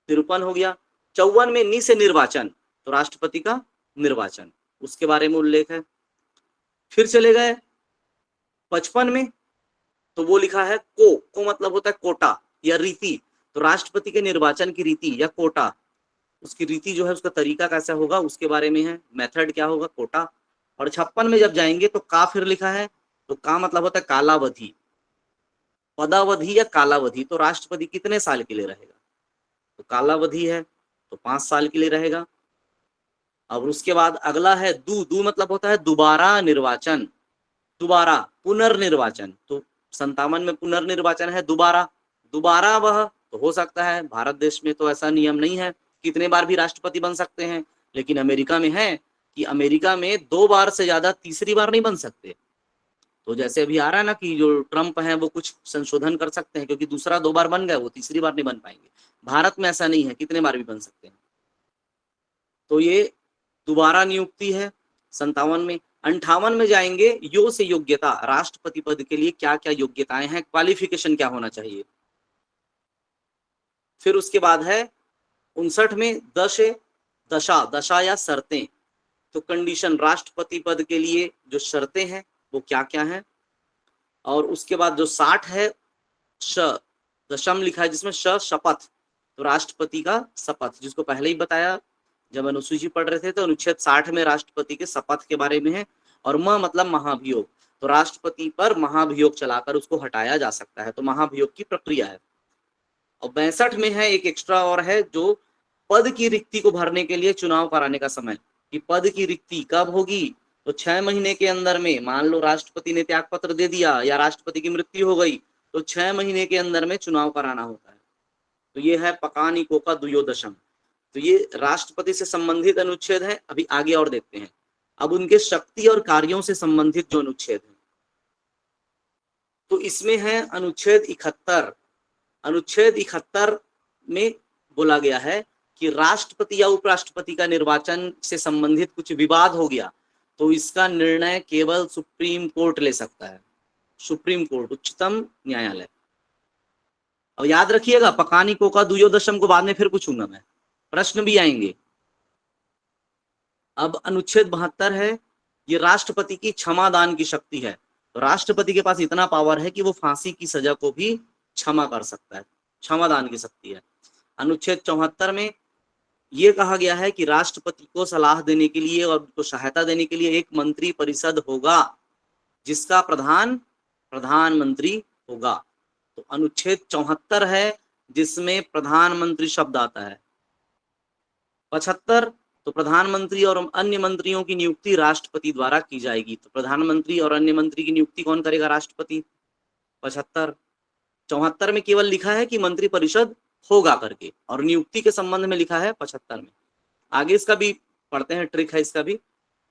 53 हो गया। 54 में नी से निर्वाचन, तो राष्ट्रपति का निर्वाचन, उसके बारे में उल्लेख है। फिर चले गए 55 में, तो वो लिखा है को मतलब होता है कोटा या रीति। तो राष्ट्रपति के निर्वाचन की रीति या कोटा, उसकी रीति जो है उसका तरीका कैसा होगा उसके बारे में है, मेथड क्या होगा, कोटा। और 56 में जब जाएंगे तो का फिर लिखा है, तो का मतलब होता है कालावधि, पदावधि या कालावधि। तो राष्ट्रपति कितने साल के लिए रहेगा, तो कालावधि है तो 5 साल के लिए रहेगा। अब उसके बाद अगला है दू मतलब होता है दोबारा निर्वाचन, दोबारा पुनर्निर्वाचन। तो 57 में पुनर्निर्वाचन है दोबारा वह तो हो सकता है। भारत देश में तो ऐसा नियम नहीं है, कितने बार भी राष्ट्रपति बन सकते हैं, लेकिन अमेरिका में है कि अमेरिका में 2 बार से ज्यादा तीसरी बार नहीं बन सकते। तो जैसे अभी आ रहा है ना कि जो ट्रंप है वो कुछ संशोधन कर सकते हैं, क्योंकि दूसरा 2 बार बन गए, वो तीसरी बार नहीं बन पाएंगे। भारत में ऐसा नहीं है, कितने बार भी बन सकते हैं। तो ये दोबारा नियुक्ति है 57 में। 58 में जाएंगे यो से योग्यता, राष्ट्रपति पद के लिए क्या क्या योग्यताएं हैं, क्वालिफिकेशन क्या होना चाहिए। फिर उसके बाद है 59 में दशा या शर्तें। तो कंडीशन, राष्ट्रपति पद के लिए जो शर्तें हैं वो क्या क्या है। और उसके बाद जो 60 है दशम लिखा है जिसमें शपथ, तो राष्ट्रपति का शपथ, जिसको पहले ही बताया जब अनुसूची पढ़ रहे थे, तो अनुच्छेद 60 में राष्ट्रपति के शपथ के बारे में है। और म मतलब महाभियोग, तो राष्ट्रपति पर महाभियोग चलाकर उसको हटाया जा सकता है, तो महाभियोग की प्रक्रिया है। और 62 में है एक एक्स्ट्रा और है, जो पद की रिक्ति को भरने के लिए चुनाव कराने का समय, कि पद की रिक्ति कब होगी, तो 6 महीने के अंदर में। मान लो राष्ट्रपति ने त्याग पत्र दे दिया या राष्ट्रपति की मृत्यु हो गई, तो 6 महीने के अंदर में चुनाव कराना होता है। तो ये है पकानिको का द्वयोदशम। तो ये राष्ट्रपति से संबंधित अनुच्छेद है। अभी आगे और देखते हैं, अब उनके शक्ति और कार्यों से संबंधित जो अनुच्छेद है, तो इसमें है अनुच्छेद 71। अनुच्छेद 71 में बोला गया है कि राष्ट्रपति या उपराष्ट्रपति का निर्वाचन से संबंधित कुछ विवाद हो गया, तो इसका निर्णय केवल सुप्रीम कोर्ट ले सकता है, सुप्रीम कोर्ट, उच्चतम न्यायालय। और याद रखिएगा पकानिको का द्वयोदशम को बाद में फिर पूछूंगा मैं, प्रश्न भी आएंगे। अब अनुच्छेद 72 है, ये राष्ट्रपति की क्षमादान की शक्ति है। तो राष्ट्रपति के पास इतना पावर है कि वो फांसी की सजा को भी क्षमा कर सकता है, क्षमादान की शक्ति है। अनुच्छेद 74 में ये कहा गया है कि राष्ट्रपति को सलाह देने के लिए और उनको सहायता देने के लिए एक मंत्री परिषद होगा, जिसका प्रधानमंत्री होगा। तो अनुच्छेद 74 है जिसमें प्रधानमंत्री शब्द आता है। 75 तो प्रधानमंत्री और अन्य मंत्रियों की नियुक्ति राष्ट्रपति द्वारा की जाएगी। तो प्रधानमंत्री और अन्य मंत्री की नियुक्ति कौन करेगा, राष्ट्रपति। 75 74 में केवल लिखा है कि मंत्री परिषद होगा करके, और नियुक्ति के संबंध में लिखा है 75 में। आगे इसका भी पढ़ते हैं, ट्रिक है इसका भी।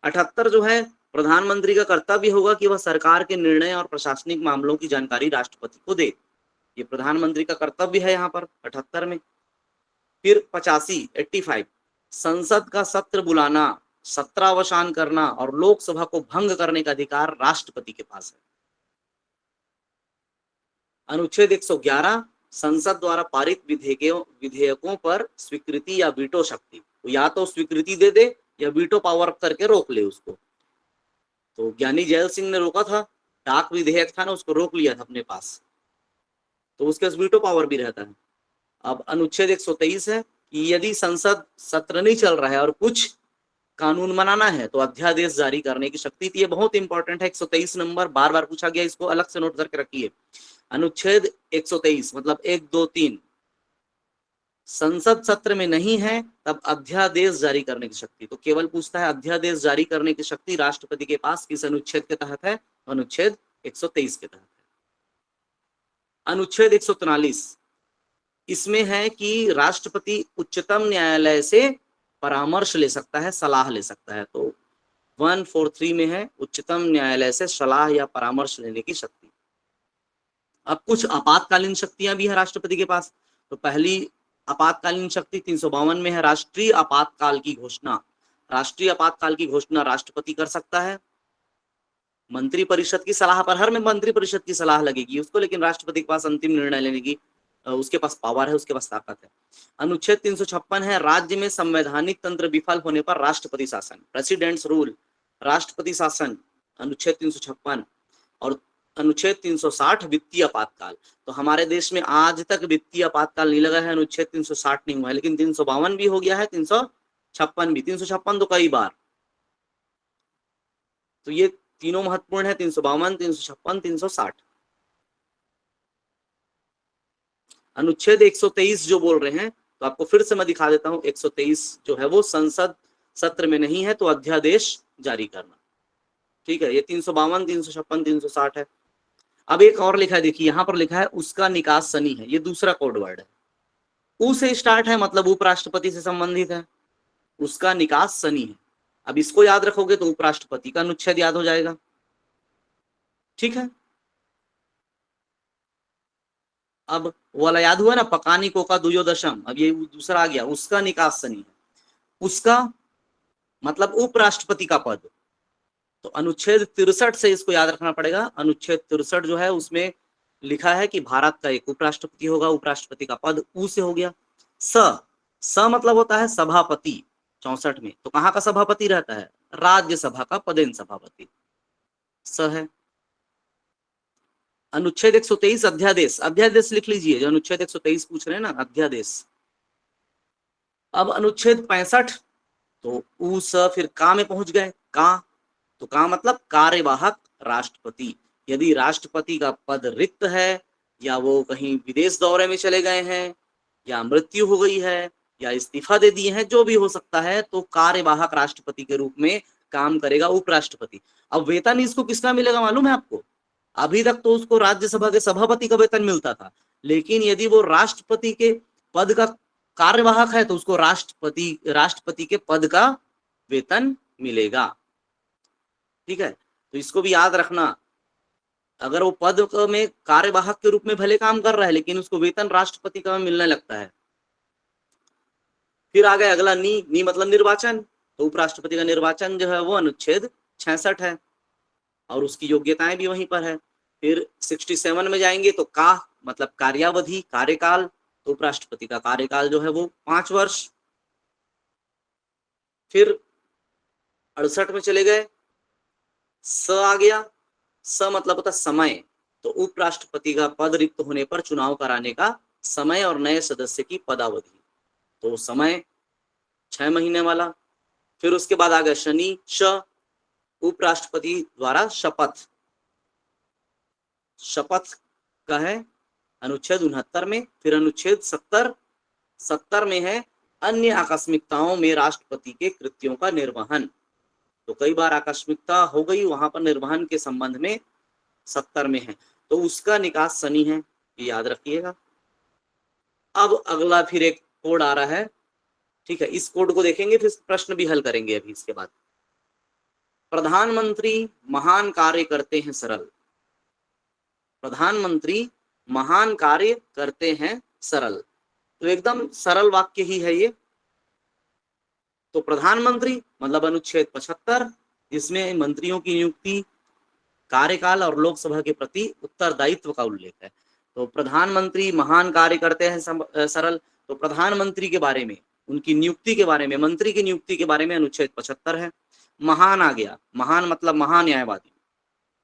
78 जो है, प्रधानमंत्री का कर्तव्य होगा कि वह सरकार के निर्णय और प्रशासनिक मामलों की जानकारी राष्ट्रपति को दे। ये प्रधानमंत्री का कर्तव्य है यहाँ पर 78 में। फिर 85 संसद का सत्र बुलाना, सत्रावसान करना और लोकसभा को भंग करने का अधिकार राष्ट्रपति के पास है। अनुच्छेद 111 संसद द्वारा पारित विधेयकों पर स्वीकृति या वीटो शक्ति, तो या तो स्वीकृति दे दे या वीटो पावर करके रोक ले उसको। तो ज्ञानी जैल सिंह ने रोका था, डाक विधेयक था ना, उसको रोक लिया था अपने पास, तो उसके पास वीटो पावर भी रहता है। अब अनुच्छेद 123 है कि यदि संसद सत्र नहीं चल रहा है और कुछ कानून बनाना है तो अध्यादेश जारी करने की शक्ति थी। ये बहुत इंपॉर्टेंट है, 123 नंबर बार बार पूछा गया, इसको अलग से नोट करके रखिए। अनुच्छेद 123 मतलब 1, 2, 3 संसद सत्र में नहीं है तब अध्यादेश जारी करने की शक्ति, तो केवल पूछता है अध्यादेश जारी करने की शक्ति राष्ट्रपति के पास किस अनुच्छेद के तहत है? अनुच्छेद 123 के तहत है। अनुच्छेद 143 इसमें है कि राष्ट्रपति उच्चतम न्यायालय से परामर्श ले सकता है, सलाह ले सकता है। तो 143 में है उच्चतम न्यायालय से सलाह या परामर्श लेने की शक्ति। अब कुछ आपातकालीन शक्तियां भी है राष्ट्रपति के पास। तो पहली आपातकालीन शक्ति 352 में है राष्ट्रीय आपातकाल की घोषणा। राष्ट्रीय आपातकाल की घोषणा राष्ट्रपति कर सकता है मंत्रिपरिषद की सलाह पर। हर में मंत्रिपरिषद की सलाह लगेगी उसको, लेकिन राष्ट्रपति के पास अंतिम निर्णय लेने की उसके पास पावर है, उसके पास ताकत है। अनुच्छेद 356 है राज्य में संवैधानिक तंत्र विफल होने पर राष्ट्रपति शासन, प्रेसिडेंट्स रूल, राष्ट्रपति शासन, अनुच्छेद 356। और अनुच्छेद 360 वित्तीय आपातकाल। तो हमारे देश में आज तक वित्तीय आपातकाल नहीं लगा है, अनुच्छेद 360 नहीं हुआ है, लेकिन 352 भी हो गया है, 356 भी। 356 तो कई बार, तो ये तीनों महत्वपूर्ण है, 352, 356, 360। अनुच्छेद 123 जो बोल रहे हैं, तो आपको फिर से मैं दिखा देता हूं। 123 जो है वो संसद सत्र में नहीं है तो अध्यादेश जारी करना, ठीक है। ये 352, 356, 360 है। अब एक और लिखा है, देखिए यहां पर लिखा है उसका निकास सनी है, ये दूसरा कोड वर्ड है। उ से स्टार्ट है मतलब उपराष्ट्रपति से संबंधित है, उसका निकास सनी है। अब इसको याद रखोगे तो उपराष्ट्रपति का अनुच्छेद याद हो जाएगा, ठीक है। अब वाला याद हुआ ना, पकानी कोका दुयोदशम, अब ये दूसरा आ गया, उसका निकास सनी है। उसका मतलब उपराष्ट्रपति का पद, तो अनुच्छेद 63 से इसको याद रखना पड़ेगा। अनुच्छेद 63 जो है उसमें लिखा है कि भारत का एक उपराष्ट्रपति होगा, उपराष्ट्रपति का पद ऊ से हो गया। स मतलब होता है सभापति 64 में, तो कहाँ का सभापति रहता है? राज्यसभा का पदेन सभापति, स है। अनुच्छेद 123 अध्यादेश, अध्यादेश लिख लीजिए, जो अनुच्छेद 123 पूछ रहे हैं ना, अध्यादेश। अब अनुच्छेद 65, तो ऊ स फिर का में पहुंच गए, का, तो का मतलब कार्यवाहक राष्ट्रपति। यदि राष्ट्रपति का पद रिक्त है, या वो कहीं विदेश दौरे में चले गए हैं, या मृत्यु हो गई है, या इस्तीफा दे दिए हैं, जो भी हो सकता है, तो कार्यवाहक राष्ट्रपति के रूप में काम करेगा उपराष्ट्रपति। अब वेतन इसको किसका मिलेगा मालूम है आपको? अभी तक तो उसको राज्यसभा के सभापति का वेतन मिलता था, लेकिन यदि वो राष्ट्रपति के पद का कार्यवाहक है तो उसको राष्ट्रपति के पद का वेतन मिलेगा, ठीक है। तो इसको भी याद रखना, अगर वो पद में कार्यवाहक के रूप में भले काम कर रहा है, लेकिन उसको वेतन राष्ट्रपति का मिलने लगता है। फिर आ गया अगला नी मतलब निर्वाचन, तो उपराष्ट्रपति का निर्वाचन जो है वो अनुच्छेद 66 है, और उसकी योग्यताएं भी वहीं पर है। फिर 67 में जाएंगे तो का मतलब कार्यावधि, कार्यकाल, तो उपराष्ट्रपति का कार्यकाल जो है वो 5 वर्ष। फिर 68 में चले गए, स आ गया, स मतलब होता समय, तो उपराष्ट्रपति का पद रिक्त होने पर चुनाव कराने का समय और नए सदस्य की पदावधि, तो समय 6 महीने वाला। फिर उसके बाद आ गया शनि, श उपराष्ट्रपति द्वारा शपथ, शपथ का है अनुच्छेद 69 में। फिर अनुच्छेद 70 में है अन्य आकस्मिकताओं में राष्ट्रपति के कृत्यों का निर्वहन, तो कई बार आकस्मिकता हो गई, वहां पर निर्वहन के संबंध में 70 में है, तो उसका निकास शनि है, ये याद रखिएगा। अब अगला फिर एक कोड आ रहा है, ठीक है, इस कोड को देखेंगे, फिर प्रश्न भी हल करेंगे अभी इसके बाद। प्रधानमंत्री महान कार्य करते हैं सरल, प्रधानमंत्री महान कार्य करते हैं सरल, तो एकदम सरल वाक्य ही है ये। तो प्रधानमंत्री मतलब अनुच्छेद 75, जिसमें मंत्रियों की नियुक्ति, कार्यकाल और लोकसभा के प्रति उत्तरदायित्व का उल्लेख है। तो प्रधानमंत्री महान कार्य करते हैं सरल, तो प्रधानमंत्री के बारे में, उनकी नियुक्ति के बारे में, मंत्री की नियुक्ति के बारे में अनुच्छेद 75 है। महान आ गया, महान मतलब महान्यायवादी,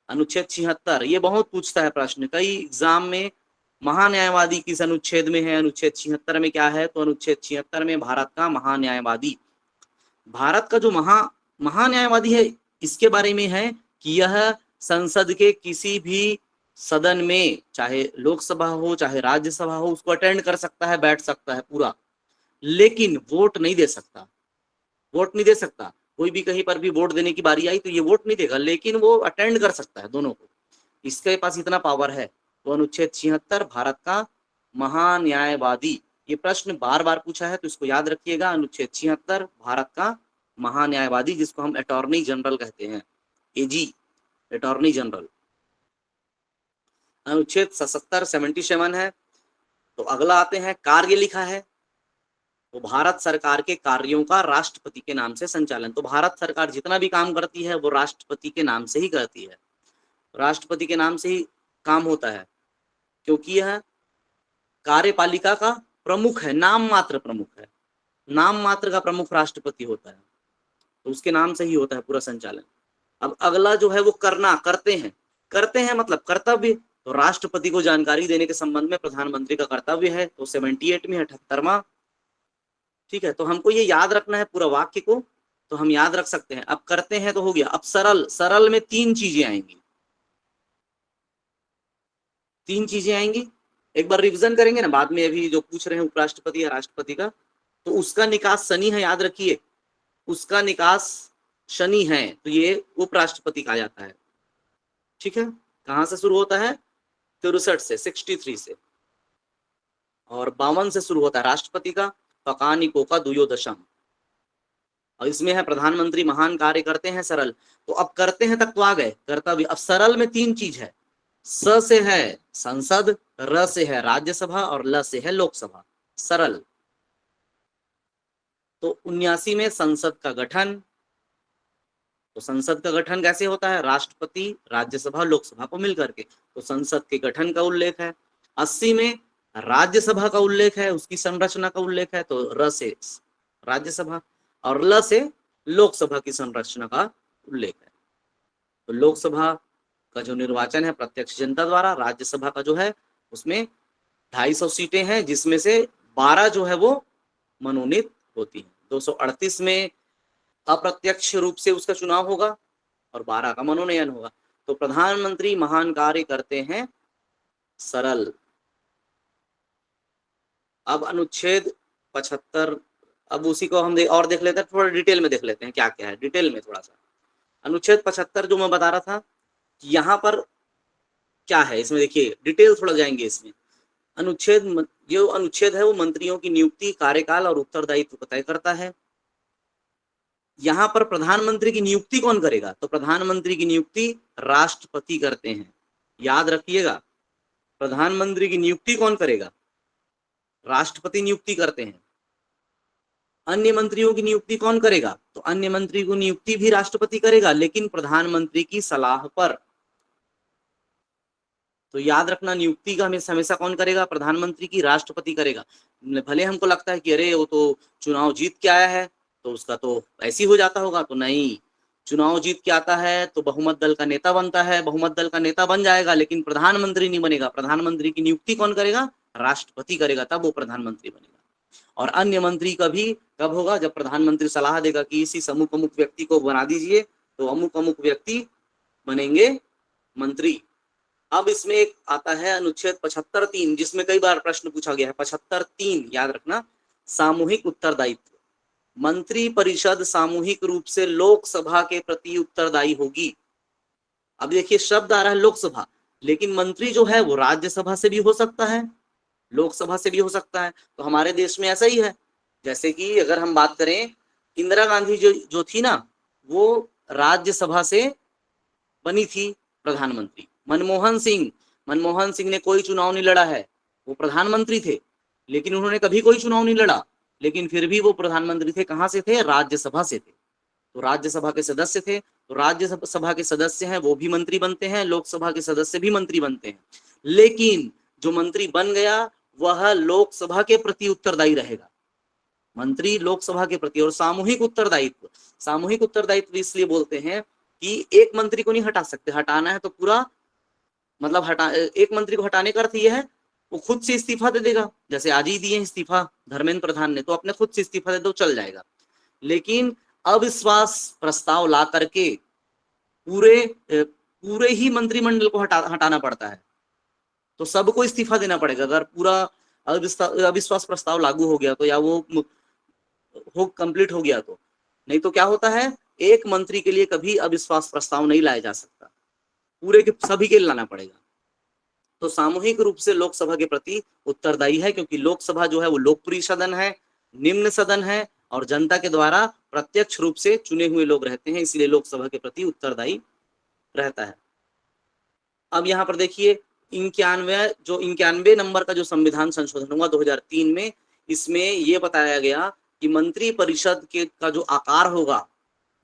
अनुच्छेद 76, ये बहुत पूछता है प्रश्न, कई एग्जाम में महान्यायवादी किस अनुच्छेद में है, अनुच्छेद 76 में क्या है, तो अनुच्छेद 76 में भारत का महान्यायवादी। भारत का जो महान्यायवादी है, इसके बारे में है कि यह संसद के किसी भी सदन में, चाहे लोकसभा हो चाहे राज्यसभा हो, उसको अटेंड कर सकता है, बैठ सकता है पूरा, लेकिन वोट नहीं दे सकता। वोट नहीं दे सकता, कोई भी कहीं पर भी वोट देने की बारी आई तो ये वोट नहीं देगा, लेकिन वो अटेंड कर सकता है दोनों को, इसके पास इतना पावर है। तो अनुच्छेद 76 भारत का महान्यायवादी, ये प्रश्न बार बार पूछा है तो इसको याद रखिएगा। अनुच्छेद 76 भारत का महान्यायवादी, जिसको हम अटॉर्नी जनरल कहते हैं, एजी, अटॉर्नी जनरल। अनुच्छेद 77 है। तो अगला आते हैं कार्य, लिखा है तो भारत सरकार के कार्यों का राष्ट्रपति के नाम से संचालन। तो भारत सरकार जितना भी काम करती है वो राष्ट्रपति के नाम से ही करती है, राष्ट्रपति के नाम से ही काम होता है, क्योंकि यह कार्यपालिका का प्रमुख है, नाम मात्र प्रमुख है, नाम मात्र का प्रमुख राष्ट्रपति होता है, तो उसके नाम से ही होता है पूरा संचालन। अब अगला जो है वो करना, करते हैं मतलब कर्तव्य। तो राष्ट्रपति को जानकारी देने के संबंध में प्रधानमंत्री का कर्तव्य है, तो 78 में 78वां। ठीक है, तो हमको ये याद रखना है पूरा वाक्य को, तो हम याद रख सकते हैं। अब करते हैं तो हो गया। अब सरल, सरल में 3 चीजें आएंगी, 3 चीजें आएंगी। एक बार रिवीजन करेंगे ना, बाद में अभी जो पूछ रहे हैं उपराष्ट्रपति या राष्ट्रपति का, तो उसका निकास शनि है, याद रखिए, उसका निकास शनि है, तो ये उपराष्ट्रपति कहा जाता है। ठीक है, कहां से शुरू होता है? 63 से, 63 से, और 52 से शुरू होता है राष्ट्रपति का, पकानिको का द्वयोदशम। और इसमें है प्रधानमंत्री महान कार्य करते हैं, सरल। तो अब करते हैं तक तो आ गए, कर्तव्य। अब सरल में 3 चीज है, स से है संसद, र से है राज्यसभा और ल से है लोकसभा, सरल। तो 79 में संसद का गठन, तो संसद का गठन कैसे होता है? राष्ट्रपति, राज्यसभा, लोकसभा को मिलकर के, तो संसद के गठन का उल्लेख है। 80 में राज्यसभा का उल्लेख है, उसकी संरचना का उल्लेख है, तो र से राज्यसभा और ल से लोकसभा की संरचना का उल्लेख है। तो लोकसभा का जो निर्वाचन है प्रत्यक्ष जनता द्वारा, राज्यसभा का जो है उसमें 250 सीटें हैं, जिसमें से 12 जो है वो मनोनीत होती हैं। 238 में अप्रत्यक्ष रूप से उसका चुनाव होगा और 12 का मनोनयन होगा। तो प्रधानमंत्री महान कार्य करते हैं, सरल। अब अनुच्छेद 75, अब उसी को हम और देख लेते हैं, थोड़ा डिटेल में देख लेते हैं क्या क्या है, डिटेल में थोड़ा सा। अनुच्छेद 75 जो मैं बता रहा था, यहाँ पर क्या है, इसमें देखिए डिटेल थोड़ा जाएंगे इसमें। अनुच्छेद, जो अनुच्छेद है वो मंत्रियों की नियुक्ति, कार्यकाल और उत्तरदायित्व को तय करता है। यहाँ पर प्रधानमंत्री की नियुक्ति कौन करेगा? तो प्रधानमंत्री की नियुक्ति राष्ट्रपति करते हैं, याद रखिएगा। प्रधानमंत्री की नियुक्ति कौन करेगा? राष्ट्रपति नियुक्ति करते हैं। अन्य मंत्रियों की नियुक्ति कौन करेगा? तो अन्य मंत्री को नियुक्ति भी राष्ट्रपति करेगा, लेकिन प्रधानमंत्री की सलाह पर। तो याद रखना, नियुक्ति का हमेशा हमेशा कौन करेगा? प्रधानमंत्री की, राष्ट्रपति करेगा। भले हमको लगता है कि अरे वो तो चुनाव जीत के आया है तो उसका तो ऐसी हो जाता होगा, तो नहीं, चुनाव जीत के आता है तो बहुमत दल का नेता बनता है, बहुमत दल का नेता बन जाएगा, लेकिन प्रधानमंत्री नहीं बनेगा। प्रधानमंत्री की नियुक्ति कौन करेगा? राष्ट्रपति करेगा, तब वो प्रधानमंत्री बनेगा। और अन्य मंत्री का भी कब होगा? जब प्रधानमंत्री सलाह देगा कि इसी अमुक अमुक व्यक्ति को बना दीजिए, तो अमुक अमुक व्यक्ति बनेंगे मंत्री। अब इसमें एक आता है अनुच्छेद 75(3), जिसमें कई बार प्रश्न पूछा गया है। 75(3) याद रखना, सामूहिक उत्तरदायित्व। मंत्री परिषद सामूहिक रूप से लोकसभा के प्रति उत्तरदायी होगी। अब देखिए शब्द आ रहा है लोकसभा, लेकिन मंत्री जो है वो राज्यसभा से भी हो सकता है, लोकसभा से भी हो सकता है। तो हमारे देश में ऐसा ही है। जैसे कि अगर हम बात करें, इंदिरा गांधी जो थी ना, वो राज्यसभा से बनी थी प्रधानमंत्री। मनमोहन सिंह ने कोई चुनाव नहीं लड़ा है, वो प्रधानमंत्री थे, लेकिन उन्होंने कभी कोई चुनाव नहीं लड़ा, लेकिन फिर भी वो प्रधानमंत्री थे। कहां से थे? राज्यसभा से थे। तो राज्यसभा के सदस्य थे, तो राज्यसभा के सदस्य हैं वो भी मंत्री बनते हैं, लोकसभा के सदस्य भी मंत्री बनते हैं। लेकिन जो मंत्री बन गया वह लोकसभा के प्रति उत्तरदायी रहेगा, मंत्री लोकसभा के प्रति। और सामूहिक उत्तरदायित्व, सामूहिक उत्तरदायित्व इसलिए बोलते हैं कि एक मंत्री को नहीं हटा सकते, हटाना है तो पूरा मतलब एक मंत्री को हटाने का अर्थ यह है वो खुद से इस्तीफा दे देगा। जैसे आज ही दिए इस्तीफा धर्मेंद्र प्रधान ने, तो अपने खुद से इस्तीफा दे दो, चल जाएगा। लेकिन अविश्वास प्रस्ताव ला करके पूरे ही मंत्रिमंडल को हटाना पड़ता है। तो सबको इस्तीफा देना पड़ेगा अगर पूरा अविश्वास प्रस्ताव लागू हो गया तो, या वो कंप्लीट हो गया तो। नहीं तो क्या होता है, एक मंत्री के लिए कभी अविश्वास प्रस्ताव नहीं लाया जा सकता, पूरे के सभी के लिए लाना पड़ेगा। तो सामूहिक रूप से लोकसभा के प्रति उत्तरदायी है, क्योंकि लोकसभा जो है वो लोकप्रिय सदन है, निम्न सदन है और जनता के द्वारा प्रत्यक्ष रूप से चुने हुए लोग रहते हैं, इसलिए लोकसभा के प्रति उत्तरदायी रहता है। अब यहाँ पर देखिए 91 नंबर का जो संविधान संशोधन हुआ 2003 में, इसमें यह बताया गया कि मंत्री परिषद का जो आकार होगा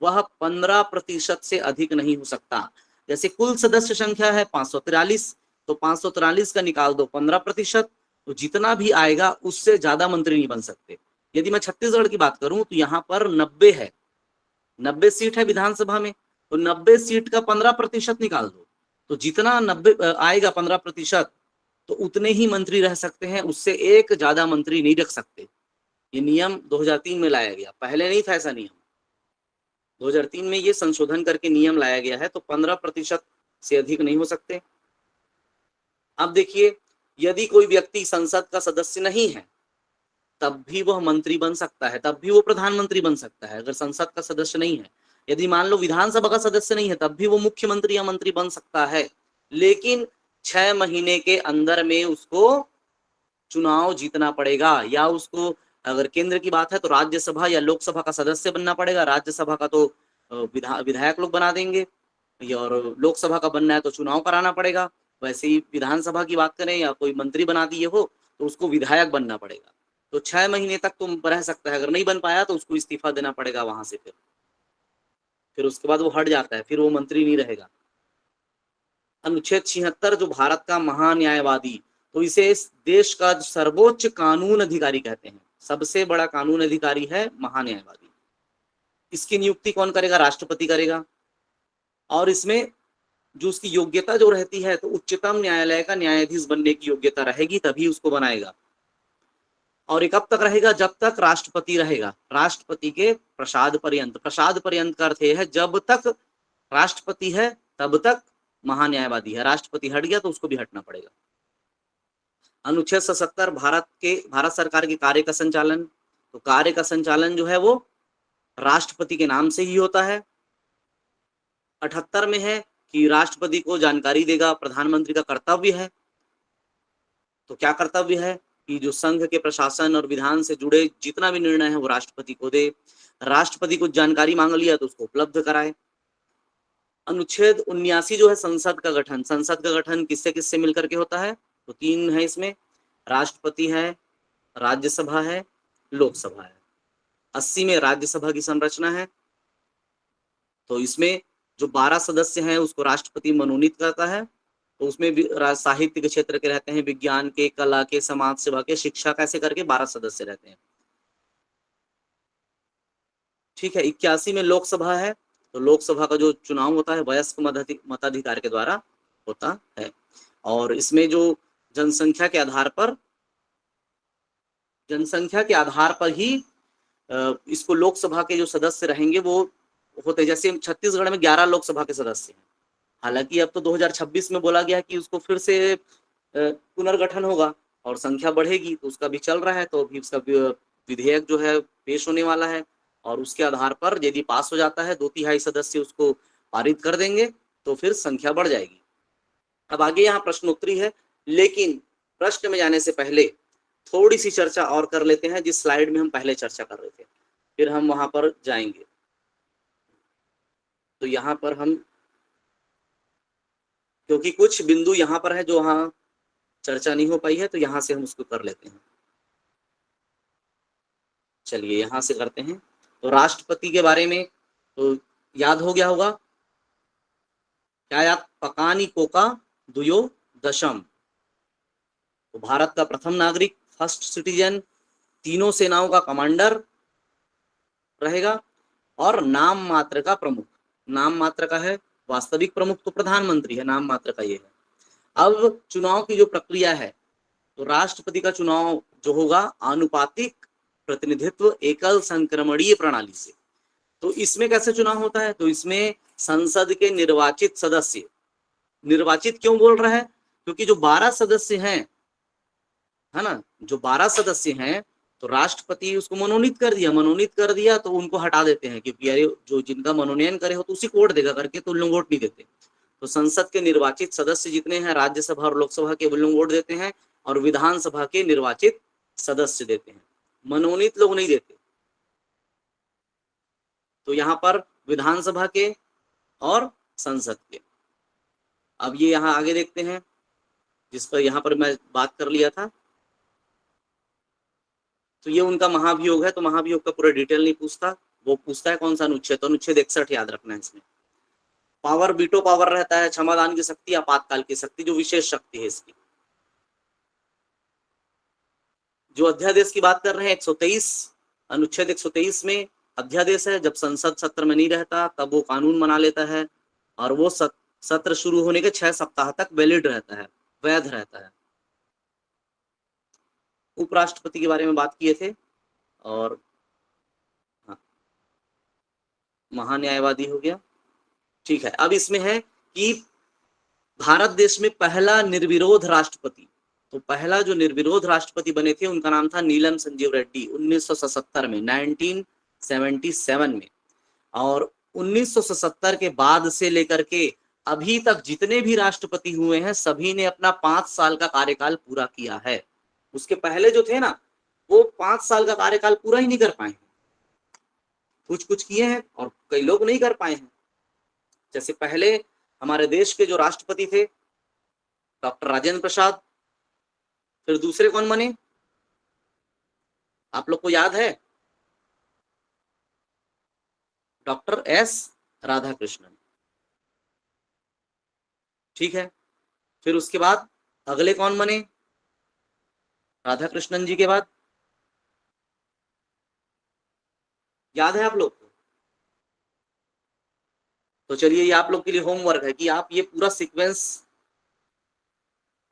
वह 15% से अधिक नहीं हो सकता। जैसे कुल सदस्य संख्या है 543, तो 543 का निकाल दो 15%, तो जितना भी आएगा उससे ज्यादा मंत्री नहीं बन सकते। यदि मैं छत्तीसगढ़ की बात करूं तो यहाँ पर 90 है, 90 सीट है विधानसभा में, तो 90 सीट का 15% निकाल दो, तो जितना 90 आएगा 15%, तो उतने ही मंत्री रह सकते हैं, उससे एक ज्यादा मंत्री नहीं रख सकते। ये नियम 2003 में लाया गया, पहले नहीं था ऐसा नियम। 2003 में ये संशोधन करके नियम लाया गया है, तो 15% से अधिक नहीं हो सकते। अब देखिए, यदि कोई व्यक्ति संसद का सदस्य नहीं है तब भी वह मंत्री बन सकता है, तब भी वो प्रधानमंत्री बन सकता है अगर संसद का सदस्य नहीं है। यदि मान लो विधानसभा का सदस्य नहीं है तब भी वो मुख्यमंत्री या मंत्री बन सकता है, लेकिन 6 महीने के अंदर में उसको चुनाव जीतना पड़ेगा, या उसको अगर केंद्र की बात है तो राज्यसभा या लोकसभा का सदस्य बनना पड़ेगा। राज्यसभा का तो विधायक लोग बना देंगे, और लोकसभा का बनना है तो चुनाव कराना पड़ेगा। वैसे ही विधानसभा की बात करें या कोई मंत्री बना दिए हो तो उसको विधायक बनना पड़ेगा। तो 6 महीने तक तो रह सकता है, अगर नहीं बन पाया तो उसको इस्तीफा देना पड़ेगा वहां से, फिर उसके बाद वो हट जाता है, फिर वो मंत्री नहीं रहेगा। अनुच्छेद 76 जो भारत का महान्यायवादी, तो इसे देश का सर्वोच्च कानून अधिकारी कहते हैं, सबसे बड़ा कानून अधिकारी है महान्यायवादी। इसकी नियुक्ति कौन करेगा? राष्ट्रपति करेगा। और इसमें जो उसकी योग्यता जो रहती है, तो उच्चतम न्यायालय का न्यायाधीश बनने की योग्यता रहेगी तभी उसको बनाएगा। और ये कब तक रहेगा? जब तक राष्ट्रपति रहेगा, राष्ट्रपति के प्रसाद पर्यंत। प्रसाद पर्यंत का अर्थ है जब तक राष्ट्रपति है तब तक महान्यायवादी है, राष्ट्रपति हट गया तो उसको भी हटना पड़ेगा। अनुच्छेद 77 भारत सरकार के कार्य का संचालन, तो कार्य का संचालन जो है वो राष्ट्रपति के नाम से ही होता है। 78 में है कि राष्ट्रपति को जानकारी देगा, प्रधानमंत्री का कर्तव्य है। तो क्या कर्तव्य है कि जो संघ के प्रशासन और विधान से जुड़े जितना भी निर्णय है वो राष्ट्रपति को दे, राष्ट्रपति को जानकारी मांग लिया तो उसको उपलब्ध कराए। अनुच्छेद 79 जो है संसद का गठन, संसद का गठन किससे किससे मिलकर के होता है? तो 3 है इसमें, राष्ट्रपति है, राज्यसभा है, लोकसभा है। 80 में राज्यसभा की संरचना है, तो इसमें जो 12 सदस्य हैं उसको राष्ट्रपति मनोनीत करता है। तो उसमें साहित्य के क्षेत्र के रहते हैं, विज्ञान के, कला के, समाज सेवा के, शिक्षा कैसे करके 12 सदस्य रहते हैं। ठीक है। 81 में लोकसभा है, तो लोकसभा का जो चुनाव होता है वयस्क मताधिकार के द्वारा होता है। और इसमें जो जनसंख्या के आधार पर ही इसको लोकसभा के जो सदस्य रहेंगे वो होते हैं। जैसे छत्तीसगढ़ में 11 लोकसभा के सदस्य हैं, हालांकि अब तो 2026 में बोला गया कि उसको फिर से पुनर्गठन होगा और संख्या बढ़ेगी, तो उसका भी चल रहा है। तो अभी उसका विधेयक जो है पेश होने वाला है, और उसके आधार पर यदि पास हो जाता है, 2/3 सदस्य उसको पारित कर देंगे तो फिर संख्या बढ़ जाएगी। अब आगे यहाँ प्रश्नोत्तरी है, लेकिन प्रश्न में जाने से पहले थोड़ी सी चर्चा और कर लेते हैं जिस स्लाइड में हम पहले चर्चा कर रहे थे, फिर हम वहां पर जाएंगे। तो यहाँ पर हम, क्योंकि कुछ बिंदु यहाँ पर है जो वहाँ चर्चा नहीं हो पाई है, तो यहाँ से हम उसको कर लेते हैं। चलिए यहाँ से करते हैं। तो राष्ट्रपति के बारे में तो याद हो गया होगा, क्या याद? पकानी कोका दुयो दशम, तो भारत का प्रथम नागरिक, फर्स्ट सिटीजन, तीनों सेनाओं का कमांडर रहेगा, और नाम मात्र का प्रमुख। नाम मात्र का है, वास्तविक प्रमुख तो प्रधानमंत्री है, नाम मात्र का ये है। अब चुनाव की जो प्रक्रिया है, तो राष्ट्रपति का चुनाव जो होगा आनुपातिक प्रतिनिधित्व एकल संक्रमणीय प्रणाली से, तो इसमें कैसे चुनाव होता है? तो इसमें संसद के निर्वाचित सदस्य, निर्वाचित क्यों बोल रहा है? क्योंकि जो 12 सदस्य हैं, है ना, जो 12 सदस्य हैं, तो राष्ट्रपति उसको मनोनीत कर दिया तो उनको हटा देते हैं, क्योंकि यार जो जिनका मनोनयन करे हो तो उसी को वोट देगा करके, तो उन लोग वोट नहीं देते। तो संसद के निर्वाचित सदस्य जितने हैं, राज्यसभा और लोकसभा के, वो लोग वोट देते हैं, और विधानसभा के निर्वाचित सदस्य देते हैं, मनोनीत लोग नहीं देते। तो यहाँ पर विधानसभा के और संसद के। अब ये यहाँ आगे देखते हैं, जिस पर यहाँ पर मैं बात कर लिया था। तो ये उनका महाभियोग है, तो महाभियोग का पूरा डिटेल नहीं पूछता, वो पूछता है कौन सा अनुच्छेद, तो अनुच्छेद 61 याद रखना है इसमें। पावर, वीटो पावर रहता है, क्षमादान की शक्ति, आपातकाल की शक्ति, जो विशेष शक्ति है इसकी। जो अध्यादेश की बात कर रहे हैं 123, अनुच्छेद 123 में अध्यादेश है, जब संसद सत्र में नहीं रहता तब वो कानून बना लेता है, और वो सत्र शुरू होने के 6 सप्ताह तक वैलिड रहता है, वैध रहता है। उपराष्ट्रपति के बारे में बात किए थे, और हाँ, महान्यायवादी हो गया, ठीक है। अब इसमें है कि भारत देश में पहला निर्विरोध राष्ट्रपति, तो पहला जो निर्विरोध राष्ट्रपति बने थे उनका नाम था नीलम संजीव रेड्डी, 1977 में, 1977 में। और 1977 के बाद से लेकर के अभी तक जितने भी राष्ट्रपति हुए हैं, सभी ने अपना 5 साल का कार्यकाल पूरा किया है। उसके पहले जो थे ना, वो 5 साल का कार्यकाल पूरा ही नहीं कर पाए हैं, कुछ कुछ किए हैं और कई लोग नहीं कर पाए हैं। जैसे पहले हमारे देश के जो राष्ट्रपति थे डॉक्टर राजेंद्र प्रसाद, फिर दूसरे कौन बने, आप लोग को याद है? डॉक्टर एस राधाकृष्णन, ठीक है। फिर उसके बाद अगले कौन बने राधाकृष्णन जी के बाद, याद है आप लोग को? तो चलिए ये आप लोग के लिए होमवर्क है कि आप ये पूरा सीक्वेंस,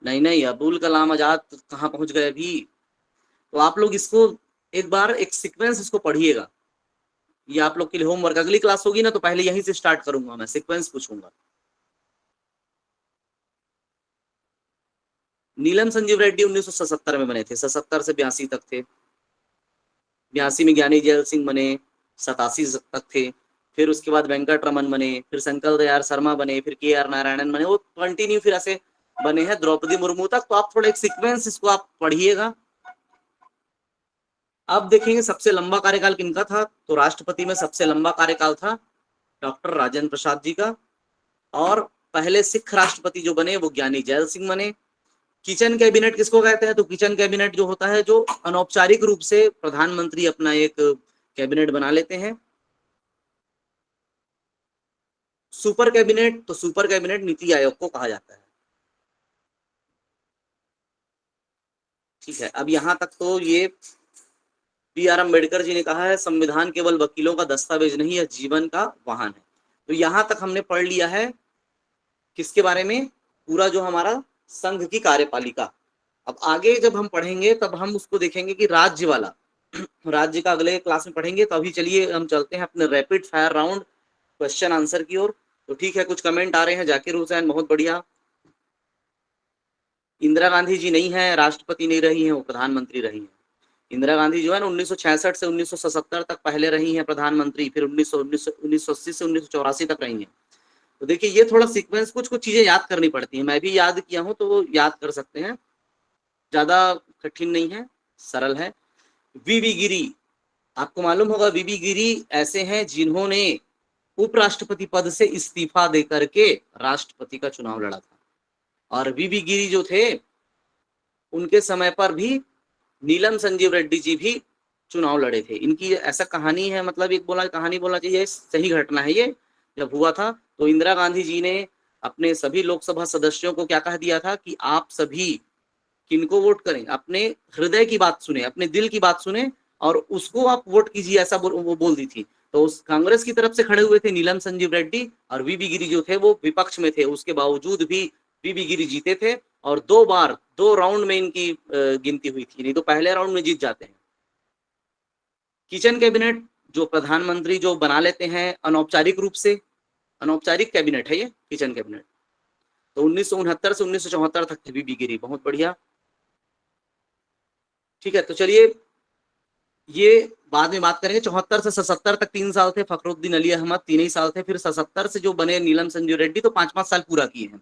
नहीं अबुल कलाम आजाद कहाँ पहुंच गए अभी, तो आप लोग इसको एक बार एक सीक्वेंस इसको पढ़िएगा। ये आप लोग के लिए होमवर्क, अगली क्लास होगी ना तो पहले यहीं से स्टार्ट करूंगा, मैं सीक्वेंस पूछूंगा। नीलम संजीव रेड्डी 1977 में बने थे, 77 से 82 तक थे। 82 में ज्ञानी जैल सिंह बने, 87 तक थे। फिर उसके बाद वेंकट रमन बने, फिर शंकर दयाल शर्मा बने, फिर KR नारायणन बने, वो कंटिन्यू फिर ऐसे बने हैं द्रौपदी मुर्मू तक। तो आप थोड़ा एक सीक्वेंस इसको आप पढ़िएगा। अब देखेंगे सबसे लंबा कार्यकाल किनका था, तो राष्ट्रपति में सबसे लंबा कार्यकाल था डॉक्टर राजेंद्र प्रसाद जी का, और पहले सिख राष्ट्रपति जो बने वो ज्ञानी जैल सिंह बने। किचन कैबिनेट किसको कहते हैं, तो किचन कैबिनेट जो होता है, जो अनौपचारिक रूप से प्रधानमंत्री अपना एक कैबिनेट बना लेते हैं। सुपर कैबिनेट, तो सुपर कैबिनेट नीति आयोग को कहा जाता है, ठीक है। अब यहां तक तो ये BR अम्बेडकर जी ने कहा है, संविधान केवल वकीलों का दस्तावेज नहीं है, जीवन का वाहन है। तो यहां तक हमने पढ़ लिया है किसके बारे में, पूरा जो हमारा संघ की कार्यपालिका। अब आगे जब हम पढ़ेंगे तब हम उसको देखेंगे कि राज्य वाला राज्य का अगले क्लास में पढ़ेंगे। तो अभी चलिए हम चलते हैं अपने rapid fire round question answer की ओर। तो ठीक है, कुछ कमेंट आ रहे हैं। जाकिर हुसैन, बहुत बढ़िया। इंदिरा गांधी जी नहीं है, राष्ट्रपति नहीं रही हैं, वो प्रधानमंत्री रही हैं। इंदिरा गांधी जो है ना 1966 से 1977 तक पहले रही हैं प्रधानमंत्री, फिर 1980 से 1984 तक रही हैं। तो देखिए ये थोड़ा सीक्वेंस, कुछ कुछ चीजें याद करनी पड़ती हैं, मैं भी याद किया हूं तो वो याद कर सकते हैं, ज्यादा कठिन नहीं है, सरल है। वीवी गिरी, आपको मालूम होगा वीवी गिरी ऐसे हैं जिन्होंने उपराष्ट्रपति पद से इस्तीफा देकर के राष्ट्रपति का चुनाव लड़ा था। और वीवी गिरी जो थे उनके समय पर भी नीलम संजीव रेड्डी जी भी चुनाव लड़े थे। इनकी ऐसा कहानी है, मतलब एक कहानी बोलना चाहिए, सही घटना है ये। जब हुआ था तो इंदिरा गांधी जी ने अपने सभी लोकसभा सदस्यों को क्या कह दिया था कि आप सभी किनको वोट करें, अपने हृदय की बात सुने, अपने दिल की बात सुने और उसको आप वोट कीजिए, ऐसा वो बोल दी थी। तो उस कांग्रेस की तरफ से खड़े हुए थे नीलम संजीव रेड्डी, और वीवी गिरी जो थे वो विपक्ष में थे। उसके बावजूद भी वीवी गिरी जीते थे, और 2 बार 2 राउंड में इनकी गिनती हुई थी, नहीं तो पहले राउंड में जीत जाते हैं। किचन कैबिनेट जो प्रधानमंत्री जो बना लेते हैं अनौपचारिक रूप से, अनौपचारिक कैबिनेट है ये, किचन कैबिनेट, तो 1969 से 1974 तक थे बीबी गिरी। बहुत बढ़िया, ठीक है। तो चलिए ये बाद में बात करेंगे। 74 से 77 तक 3 साल थे फखरुद्दीन अली अहमद, 3 ही साल थे। फिर 77 से जो बने नीलम संजू रेड्डी, तो 5-5 साल पूरा किए हैं।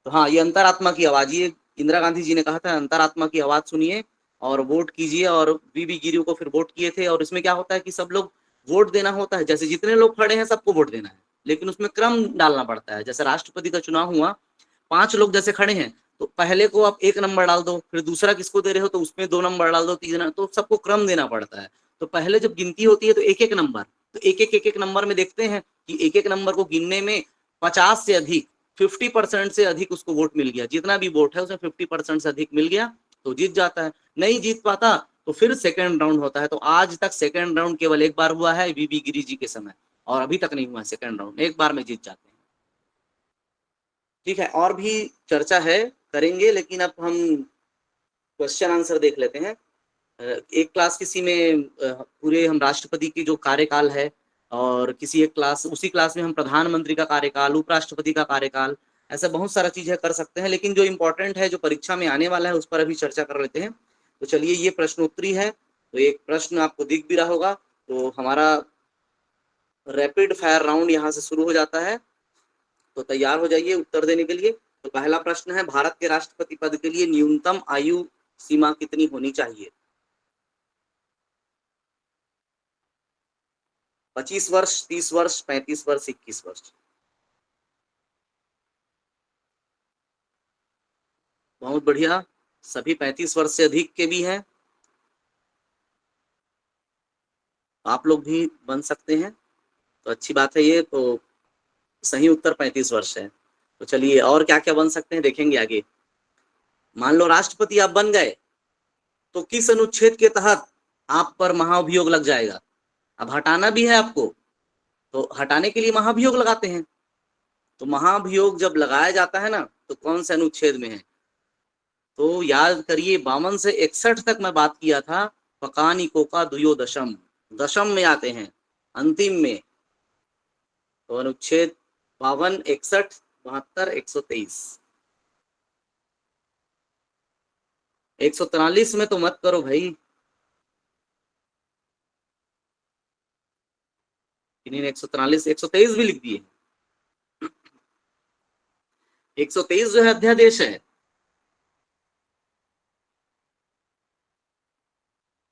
तो हाँ, ये अंतरात्मा की आवाज, ये इंदिरा गांधी जी ने कहा था अंतरात्मा की आवाज सुनिए और वोट कीजिए, और बीबी गिरी को फिर वोट किए थे। और इसमें क्या होता है कि सब लोग वोट देना होता है, जैसे जितने लोग खड़े हैं सबको वोट देना है, लेकिन उसमें क्रम डालना पड़ता है। जैसे राष्ट्रपति का चुनाव हुआ, 5 लोग जैसे खड़े हैं, तो पहले को आप 1 नंबर डाल दो, फिर दूसरा किसको दे रहे हो तो उसमें 2 नंबर डाल दो, तीसरा, तो सबको क्रम देना पड़ता है। तो पहले जब गिनती होती है तो एक नंबर, तो एक नंबर में देखते हैं कि एक नंबर को गिनने में 50 से अधिक, 50% से अधिक उसको वोट मिल गया। जितना भी वोट है उसमें 50% से अधिक मिल गया तो जीत जाता है। नहीं जीत पाता तो फिर सेकंड राउंड होता है। तो आज तक सेकंड राउंड केवल एक बार हुआ है, बीबी गिरी जी के समय, और अभी तक नहीं हुआ है सेकंड राउंड, एक बार में जीत जाते हैं। ठीक है, और भी चर्चा है, करेंगे, लेकिन अब हम क्वेश्चन आंसर देख लेते हैं। एक क्लास किसी में पूरे हम राष्ट्रपति की जो कार्यकाल है, और किसी एक क्लास, उसी क्लास में हम प्रधानमंत्री का कार्यकाल, उपराष्ट्रपति का कार्यकाल, ऐसा बहुत सारा चीजें कर सकते हैं। लेकिन जो इम्पोर्टेंट है, जो परीक्षा में आने वाला है, उस पर अभी चर्चा कर लेते हैं। तो चलिए, ये प्रश्नोत्तरी है, तो एक प्रश्न आपको दिख भी रहा होगा। तो हमारा रैपिड फायर राउंड यहाँ से शुरू हो जाता है, तो तैयार हो जाइए उत्तर देने के लिए। तो पहला प्रश्न है, भारत के राष्ट्रपति पद के लिए न्यूनतम आयु सीमा कितनी होनी चाहिए? 25 वर्ष, 30 वर्ष, 35 वर्ष, 21 वर्ष? बहुत बढ़िया, सभी 35 वर्ष से अधिक के भी हैं, आप लोग भी बन सकते हैं, तो अच्छी बात है। ये तो सही उत्तर 35 वर्ष है। तो चलिए, और क्या क्या बन सकते हैं देखेंगे आगे। मान लो राष्ट्रपति आप बन गए, तो किस अनुच्छेद के तहत आप पर महाभियोग लग जाएगा? अब हटाना भी है आपको, तो हटाने के लिए महाभियोग लगाते हैं। तो महाभियोग जब लगाया जाता है ना, तो कौन से अनुच्छेद में है? तो याद करिए, 52 से 61 तक मैं बात किया था। पकानी कोका दुयो दशम, दशम में आते हैं, अंतिम में। तो अनुच्छेद 52, 61, 72, 123। 143 में तो मत करो भाई, इन्हीं 143, 123 भी लिख दिए। 123 जो है अध्यादेश है।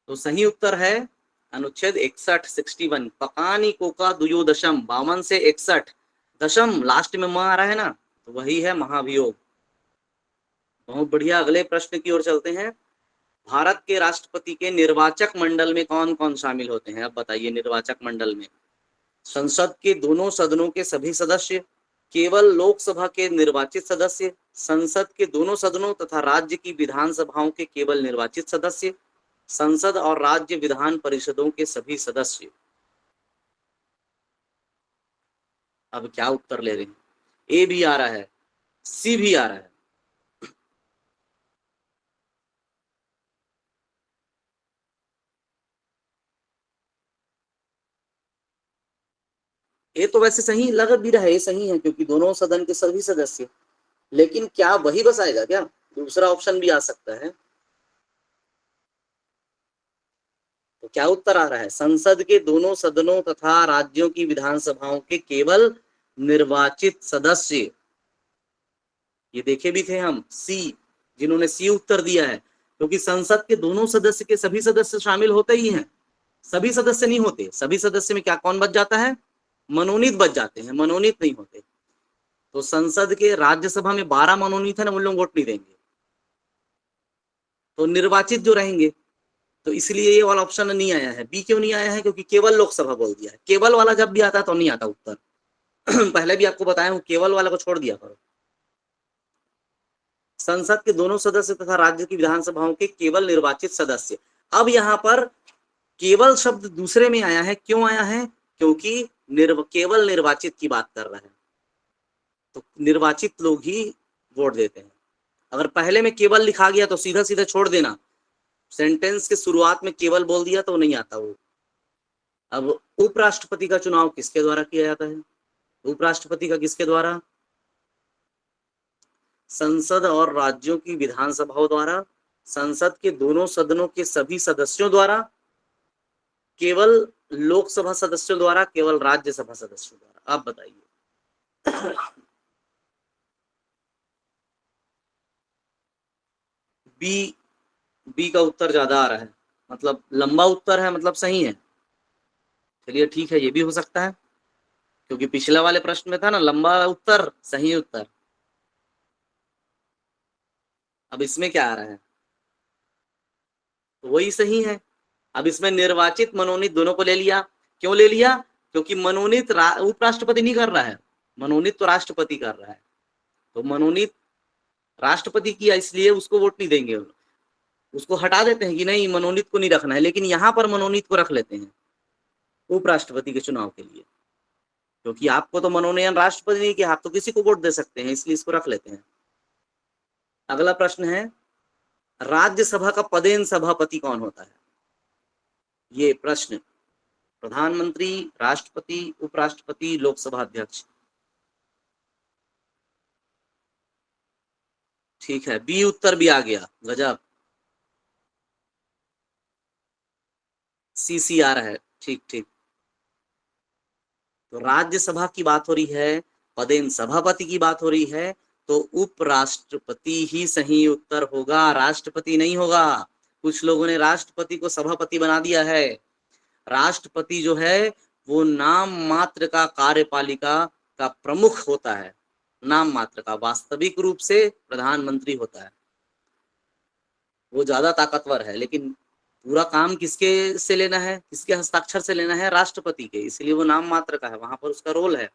तो सही उत्तर है अनुच्छेद 61, 61, पकानी कोका दुयो दशम, 52 से 61, दशम लास्ट में म आ रहा है ना, तो वही है महाभियोग। बहुत बढ़िया, अगले प्रश्न की ओर चलते हैं। भारत के राष्ट्रपति के निर्वाचक मंडल में कौन कौन शामिल होते हैं? अब बताइए, निर्वाचक मंडल में संसद के दोनों सदनों के सभी सदस्य, केवल लोकसभा के निर्वाचित सदस्य, संसद के दोनों सदनों तथा राज्य की विधानसभाओं के केवल निर्वाचित सदस्य, संसद और राज्य विधान परिषदों के सभी सदस्य। अब क्या उत्तर ले रहे हैं? ए भी आ रहा है, सी भी आ रहा है। ये तो वैसे सही लग भी रहा है, ये सही है, क्योंकि दोनों सदन के सभी सदस्य। लेकिन क्या वही बस आएगा क्या? दूसरा ऑप्शन भी आ सकता है। तो क्या उत्तर आ रहा है? संसद के दोनों सदनों तथा राज्यों की विधानसभाओं के केवल निर्वाचित सदस्य। ये देखे भी थे हम, सी, जिन्होंने सी उत्तर दिया है, क्योंकि संसद के दोनों सदस्य के सभी सदस्य शामिल होते ही हैं। सभी सदस्य नहीं होते, सभी सदस्य में क्या कौन बच जाता है? मनोनीत बच जाते हैं, मनोनीत नहीं होते। तो संसद के, राज्यसभा में 12 मनोनीत है ना, उन लोग वोट नहीं देंगे, तो निर्वाचित जो रहेंगे। तो इसलिए ये वाला ऑप्शन नहीं आया है। बी क्यों नहीं आया है? क्योंकि केवल लोकसभा बोल दिया है। केवल वाला जब भी आता है तो नहीं आता उत्तर। पहले भी आपको बताया हूं, केवल वाला को छोड़ दिया करो। संसद के दोनों सदस्य तथा राज्य की विधानसभाओं के केवल निर्वाचित सदस्य। अब यहाँ पर केवल शब्द दूसरे में आया है, क्यों आया है? क्योंकि केवल निर्वाचित की बात कर रहा है, तो निर्वाचित लोग ही वोट देते हैं। अगर पहले में केवल लिखा गया तो सीधा सीधा छोड़ देना, सेंटेंस के शुरुआत में केवल बोल दिया तो नहीं आता वो। अब उपराष्ट्रपति का चुनाव किसके द्वारा किया जाता है? उपराष्ट्रपति का किसके द्वारा? संसद और राज्यों की विधानसभाओं द्वारा, संसद के दोनों सदनों के सभी सदस्यों द्वारा, केवल लोकसभा सदस्यों द्वारा, केवल राज्यसभा सदस्यों द्वारा? आप बताइए। बी का उत्तर ज्यादा आ रहा है, मतलब लंबा उत्तर है, मतलब सही है। चलिए ठीक है, ये भी हो सकता है, क्योंकि पिछले वाले प्रश्न में था ना लंबा उत्तर सही उत्तर। अब इसमें क्या आ रहा है? तो वही सही है। अब इसमें निर्वाचित मनोनीत दोनों को ले लिया। क्यों ले लिया? क्योंकि मनोनीत उपराष्ट्रपति नहीं कर रहा है, मनोनीत तो राष्ट्रपति कर रहा है। तो मनोनीत राष्ट्रपति किया, इसलिए उसको वोट नहीं देंगे, उसको हटा देते हैं कि नहीं मनोनीत को नहीं रखना है। लेकिन यहाँ पर मनोनीत को रख लेते हैं उपराष्ट्रपति के चुनाव के लिए, क्योंकि आपको तो मनोनयन राष्ट्रपति नहीं किया, आप तो किसी को वोट दे सकते हैं, इसलिए इसको रख लेते हैं। अगला प्रश्न है, राज्यसभा का पदेन सभापति कौन होता है? ये प्रश्न, प्रधानमंत्री, राष्ट्रपति, उपराष्ट्रपति, लोकसभा अध्यक्ष? ठीक है, बी उत्तर भी आ गया, गजब। सी आ रहा है, ठीक ठीक। तो राज्यसभा की बात हो रही है, पदेन सभापति की बात हो रही है, तो उपराष्ट्रपति ही सही उत्तर होगा, राष्ट्रपति नहीं होगा। कुछ लोगों ने राष्ट्रपति को सभापति बना दिया है। राष्ट्रपति जो है वो नाम मात्र का कार्यपालिका का प्रमुख होता है, नाम मात्र का, वास्तविक रूप से प्रधानमंत्री होता है, वो ज्यादा ताकतवर है। लेकिन पूरा काम किसके से लेना है, किसके हस्ताक्षर से लेना है? राष्ट्रपति के, इसलिए वो नाम मात्र का है, वहां पर उसका रोल है।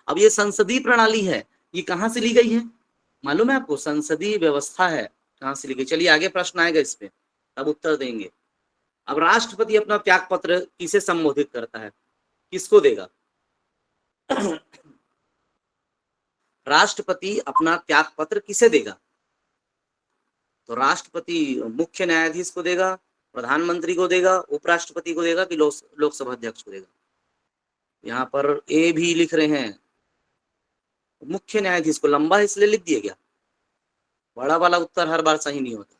अब ये संसदीय प्रणाली है, ये कहाँ से ली गई है मालूम है आपको? संसदीय व्यवस्था है, कहाँ से ली गई? चलिए आगे प्रश्न आएगा इस पे, तब उत्तर देंगे। अब राष्ट्रपति अपना त्याग पत्र किसे संबोधित करता है, किसको देगा? राष्ट्रपति अपना त्याग पत्र किसे देगा? तो राष्ट्रपति मुख्य न्यायाधीश को देगा, प्रधानमंत्री को देगा, उपराष्ट्रपति को देगा, कि लोकसभा अध्यक्ष को देगा? यहाँ पर ए भी लिख रहे हैं, मुख्य न्यायाधीश को। लंबा इसलिए लिख दिया गया, बड़ा वाला उत्तर हर बार सही नहीं होता।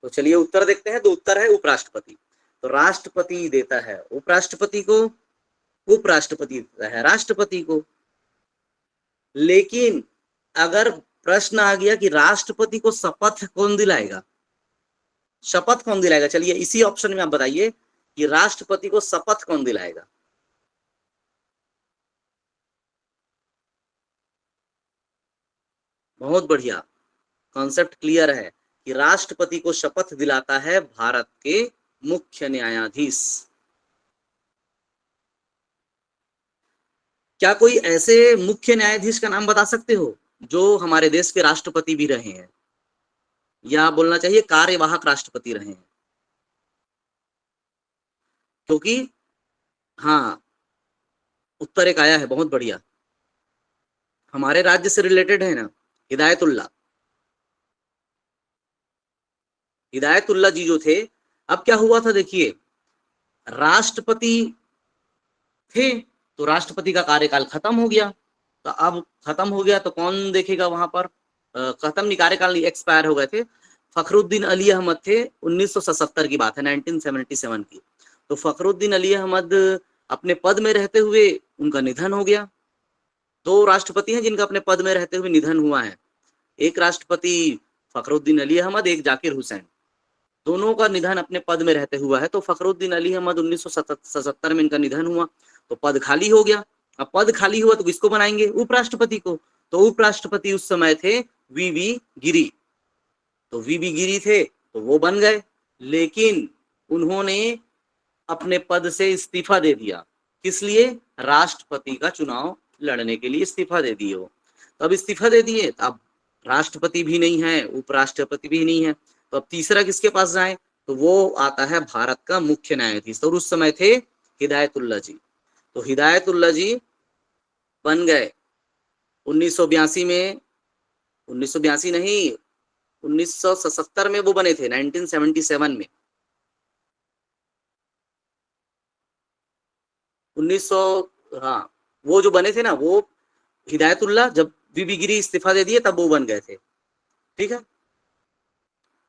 तो चलिए उत्तर देखते हैं। तो उत्तर है उपराष्ट्रपति। तो राष्ट्रपति देता है उपराष्ट्रपति को, उपराष्ट्रपति देता है राष्ट्रपति को। लेकिन अगर प्रश्न आ गया कि राष्ट्रपति को शपथ कौन दिलाएगा, शपथ कौन दिलाएगा? चलिए इसी ऑप्शन में आप बताइए कि राष्ट्रपति को शपथ कौन दिलाएगा? बहुत बढ़िया, कॉन्सेप्ट क्लियर है कि राष्ट्रपति को शपथ दिलाता है भारत के मुख्य न्यायाधीश। क्या कोई ऐसे मुख्य न्यायाधीश का नाम बता सकते हो जो हमारे देश के राष्ट्रपति भी रहे हैं, या बोलना चाहिए कार्यवाहक राष्ट्रपति रहे हैं? क्योंकि हाँ, उत्तर एक आया है, बहुत बढ़िया, हमारे राज्य से रिलेटेड है ना, हिदायतुल्लाह। हिदायतुल्लाह जी जो थे, अब क्या हुआ था देखिए, राष्ट्रपति थे तो राष्ट्रपति का कार्यकाल खत्म हो गया। तो अब खत्म हो गया तो कौन देखेगा वहां पर? खत्म नहीं, कार्यकाल नहीं, एक्सपायर हो गए थे। फखरुद्दीन अली अहमद थे, 1977 की बात है, 1977 की। तो फखरुद्दीन अली अहमद अपने पद में रहते हुए उनका निधन हो गया। दो राष्ट्रपति हैं जिनका अपने पद में रहते हुए निधन हुआ है, एक राष्ट्रपति फखरुद्दीन अली अहमद, एक जाकिर हुसैन। दोनों का निधन अपने पद में रहते हुआ है। तो फखरुद्दीन अली अहमद 1977 में इनका निधन हुआ, तो पद खाली हो गया। अब पद खाली हुआ तो किसको बनाएंगे? उपराष्ट्रपति को। तो उपराष्ट्रपति उस समय थे वीवी गिरी। तो वीवी गिरी थे तो वो बन गए, लेकिन उन्होंने अपने पद से इस्तीफा दे दिया। किस लिए? राष्ट्रपति का चुनाव लड़ने के लिए इस्तीफा दे दिए वो। तो अब इस्तीफा दे दिए, अब राष्ट्रपति भी नहीं है, उपराष्ट्रपति भी नहीं है, तो अब तीसरा किसके पास जाए? तो वो आता है भारत का मुख्य न्यायाधीश। तो उस समय थे हिदायतुल्लाह जी। तो हिदायतुल्लाह जी बन गए 1982 में, 1982 नहीं, 1977 में वो बने थे, 1977 में। 1900, हाँ वो जो बने थे ना, वो हिदायतुल्लाह, जब बीबी गिरी इस्तीफा दे दिए तब वो बन गए थे। ठीक है,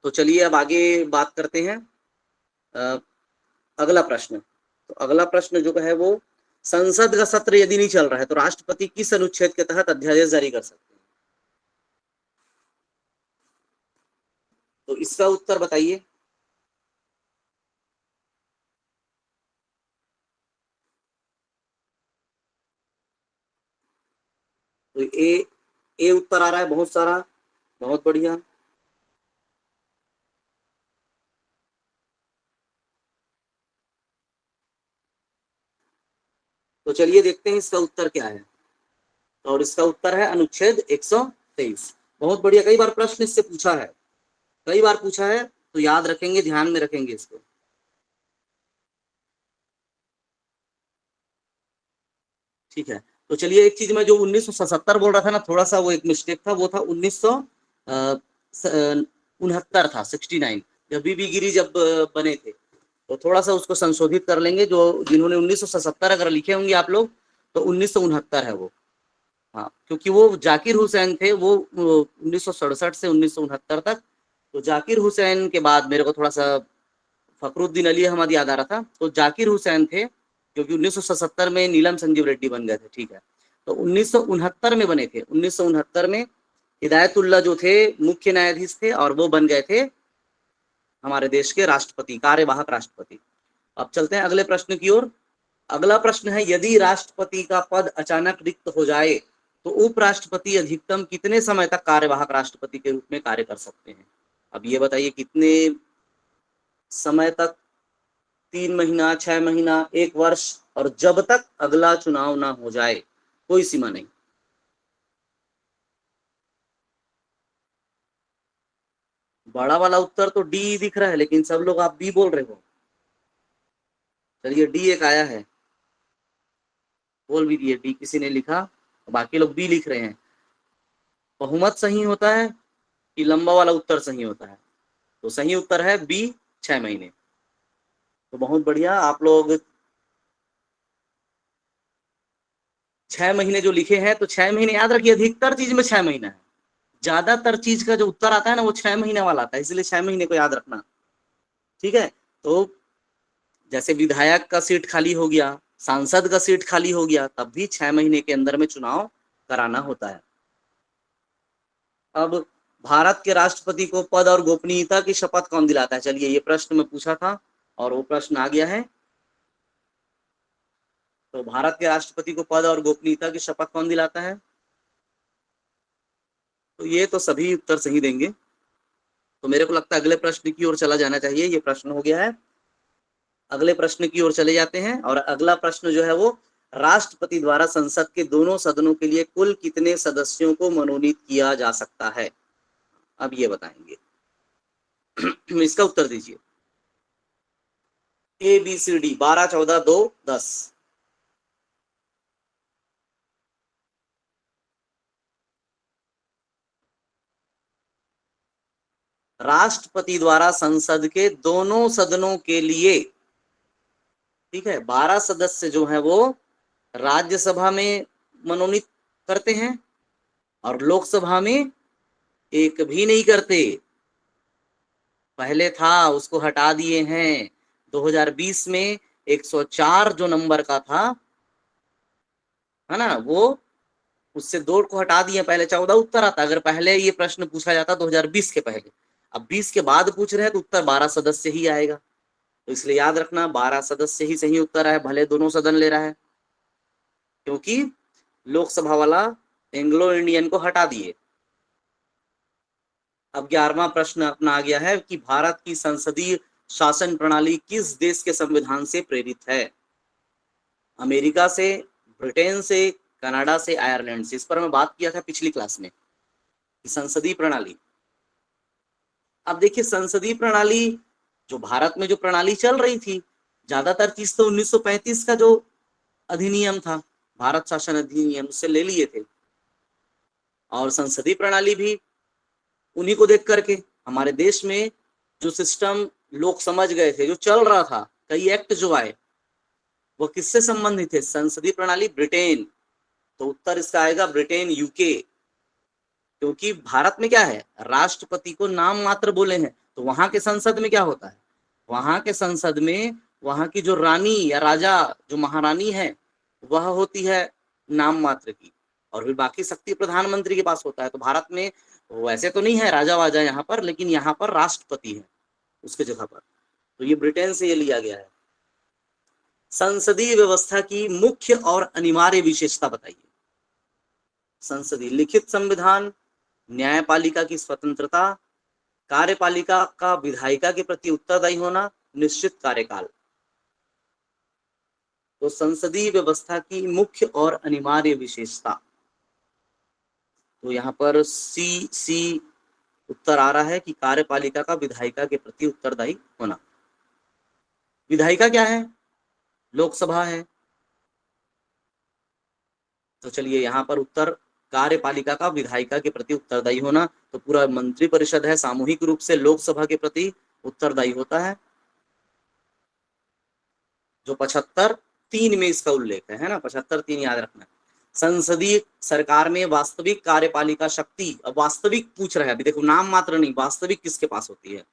तो चलिए अब आगे बात करते हैं। अगला प्रश्न, तो अगला प्रश्न जो है वो, संसद का सत्र यदि नहीं चल रहा है तो राष्ट्रपति किस अनुच्छेद के तहत अध्यादेश जारी कर सकते हैं? तो इसका उत्तर बताइए। तो ए उत्तर आ रहा है बहुत सारा, बहुत बढ़िया। तो चलिए देखते हैं इसका उत्तर क्या है, और इसका उत्तर है अनुच्छेद 123। बहुत बढ़िया, कई बार प्रश्न इससे पूछा है, कई बार पूछा है, तो याद रखेंगे, ध्यान में रखेंगे इसको। ठीक है, तो चलिए एक चीज मैं जो 1977 बोल रहा था ना, थोड़ा सा वो एक मिस्टेक था, वो था 1969 था, 69, जब बीबी गिरी जब बने थे, तो थोड़ा सा उसको संशोधित कर लेंगे। जो जिन्होंने 1977 अगर लिखे होंगे आप लोग, तो 1969 है वो। हाँ, क्योंकि वो जाकिर हुसैन थे, वो 1967 से 1969 तक। तो जाकिर हुसैन के बाद मेरे को थोड़ा सा फखरुद्दीन अली अहमद याद आ रहा था, तो जाकिर हुसैन थे, क्योंकि 1977 में नीलम संजीव रेड्डी बन गए थे। ठीक है, तो 1969 में बने थे, 1969 में हिदायतुल्लाह जो थे मुख्य न्यायाधीश थे, और वो बन गए थे हमारे देश के राष्ट्रपति, कार्यवाहक राष्ट्रपति। अब चलते हैं अगले प्रश्न की ओर। अगला प्रश्न है, यदि राष्ट्रपति का पद अचानक रिक्त हो जाए तो उपराष्ट्रपति अधिकतम कितने समय तक कार्यवाहक राष्ट्रपति के रूप में कार्य कर सकते हैं? अब ये बताइए कितने समय तक, 3 महीना, 6 महीना, 1 वर्ष, और जब तक अगला चुनाव ना हो जाए, कोई सीमा नहीं। बड़ा वाला उत्तर तो डी दिख रहा है, लेकिन सब लोग आप बी बोल रहे हो। चलिए डी एक आया है, बोल भी दिए डी, किसी ने लिखा, बाकी लोग बी लिख रहे हैं। बहुमत सही होता है कि लंबा वाला उत्तर सही होता है? तो सही उत्तर है बी, 6 महीने। तो बहुत बढ़िया, आप लोग 6 महीने जो लिखे हैं, तो 6 महीने याद रखिए, अधिकतर चीज में 6 महीना है, ज्यादातर चीज का जो उत्तर आता है ना वो 6 महीने वाला आता है, इसलिए 6 महीने को याद रखना। ठीक है, तो जैसे विधायक का सीट खाली हो गया, सांसद का सीट खाली हो गया, तब भी 6 महीने के अंदर में चुनाव कराना होता है। अब भारत के राष्ट्रपति को पद और गोपनीयता की शपथ कौन दिलाता है? चलिए ये प्रश्न मैं पूछा था और वो प्रश्न आ गया है। तो भारत के राष्ट्रपति को पद और गोपनीयता की शपथ कौन दिलाता है? तो ये तो सभी उत्तर सही देंगे। तो मेरे को लगता है अगले प्रश्न की ओर चला जाना चाहिए, ये प्रश्न हो गया है। अगले प्रश्न की ओर चले जाते हैं, और अगला प्रश्न जो है वो, राष्ट्रपति द्वारा संसद के दोनों सदनों के लिए कुल कितने सदस्यों को मनोनीत किया जा सकता है? अब ये बताएंगे। इसका उत्तर दीजिए। A B C D, 12, 14, 2, 10। राष्ट्रपति द्वारा संसद के दोनों सदनों के लिए, ठीक है, 12 सदस्य जो है वो राज्यसभा में मनोनीत करते हैं, और लोकसभा में एक भी नहीं करते। पहले था, उसको हटा दिए हैं 2020 में। 104 जो नंबर का था, है ना, वो उससे 2 को हटा दिए, पहले 14 उत्तर आता। अगर पहले ये प्रश्न पूछा जाता 2020 के पहले, अब 20 के बाद पूछ रहे हैं, तो उत्तर 12 सदस्य ही आएगा। तो इसलिए याद रखना, 12 सदस्य ही सही उत्तर है, भले दोनों सदन ले रहा है, क्योंकि लोकसभा वाला एंग्लो इंडियन को हटा दिए। अब 11वां प्रश्न अपना आ गया है कि भारत की संसदीय शासन प्रणाली किस देश के संविधान से प्रेरित है? अमेरिका से, ब्रिटेन से, कनाडा से, आयरलैंड से? इस पर मैं बात किया था पिछली क्लास में, संसदीय प्रणाली। अब देखिए, संसदीय प्रणाली जो भारत में जो प्रणाली चल रही थी, ज्यादातर चीज तो 1935 का जो अधिनियम था, भारत शासन अधिनियम, उससे ले लिए थे। और संसदीय प्रणाली भी उन्हीं को देख करके हमारे देश में जो सिस्टम लोग समझ गए थे, जो चल रहा था, कई एक्ट जो आए वो किससे संबंधित थे? संसदीय प्रणाली ब्रिटेन। तो उत्तर इसका आएगा ब्रिटेन, यूके। क्योंकि भारत में क्या है, राष्ट्रपति को नाम मात्र बोले हैं, तो वहां के संसद में क्या होता है, वहां के संसद में वहां की जो रानी या राजा, जो महारानी है, वह होती है नाम मात्र की, और फिर बाकी शक्ति प्रधानमंत्री के पास होता है। तो भारत में वैसे तो नहीं है राजा वाजा यहाँ पर, लेकिन यहाँ पर राष्ट्रपति है उसके जगह पर। तो ये ब्रिटेन से ये लिया गया है। संसदीय व्यवस्था की मुख्य और अनिवार्य विशेषता बताइए। संसदीय लिखित संविधान, न्यायपालिका की स्वतंत्रता, कार्यपालिका का विधायिका के प्रति उत्तरदायी होना, निश्चित कार्यकाल। तो संसदीय व्यवस्था की मुख्य और अनिवार्य विशेषता, तो यहाँ पर सी उत्तर आ रहा है कि कार्यपालिका का विधायिका के प्रति उत्तरदायी होना। विधायिका क्या है? लोकसभा है। तो चलिए यहाँ पर उत्तर कार्यपालिका का विधायिका के प्रति उत्तरदायी होना। तो पूरा मंत्री परिषद है, सामूहिक रूप से लोकसभा के प्रति उत्तरदायी होता है, जो 75(3) में इसका उल्लेख है ना, 75(3) याद रखना। संसदीय सरकार में वास्तविक कार्यपालिका शक्ति, अब वास्तविक पूछ रहा है अभी, देखो नाम मात्र नहीं, वास्तविक किसके पास होती है?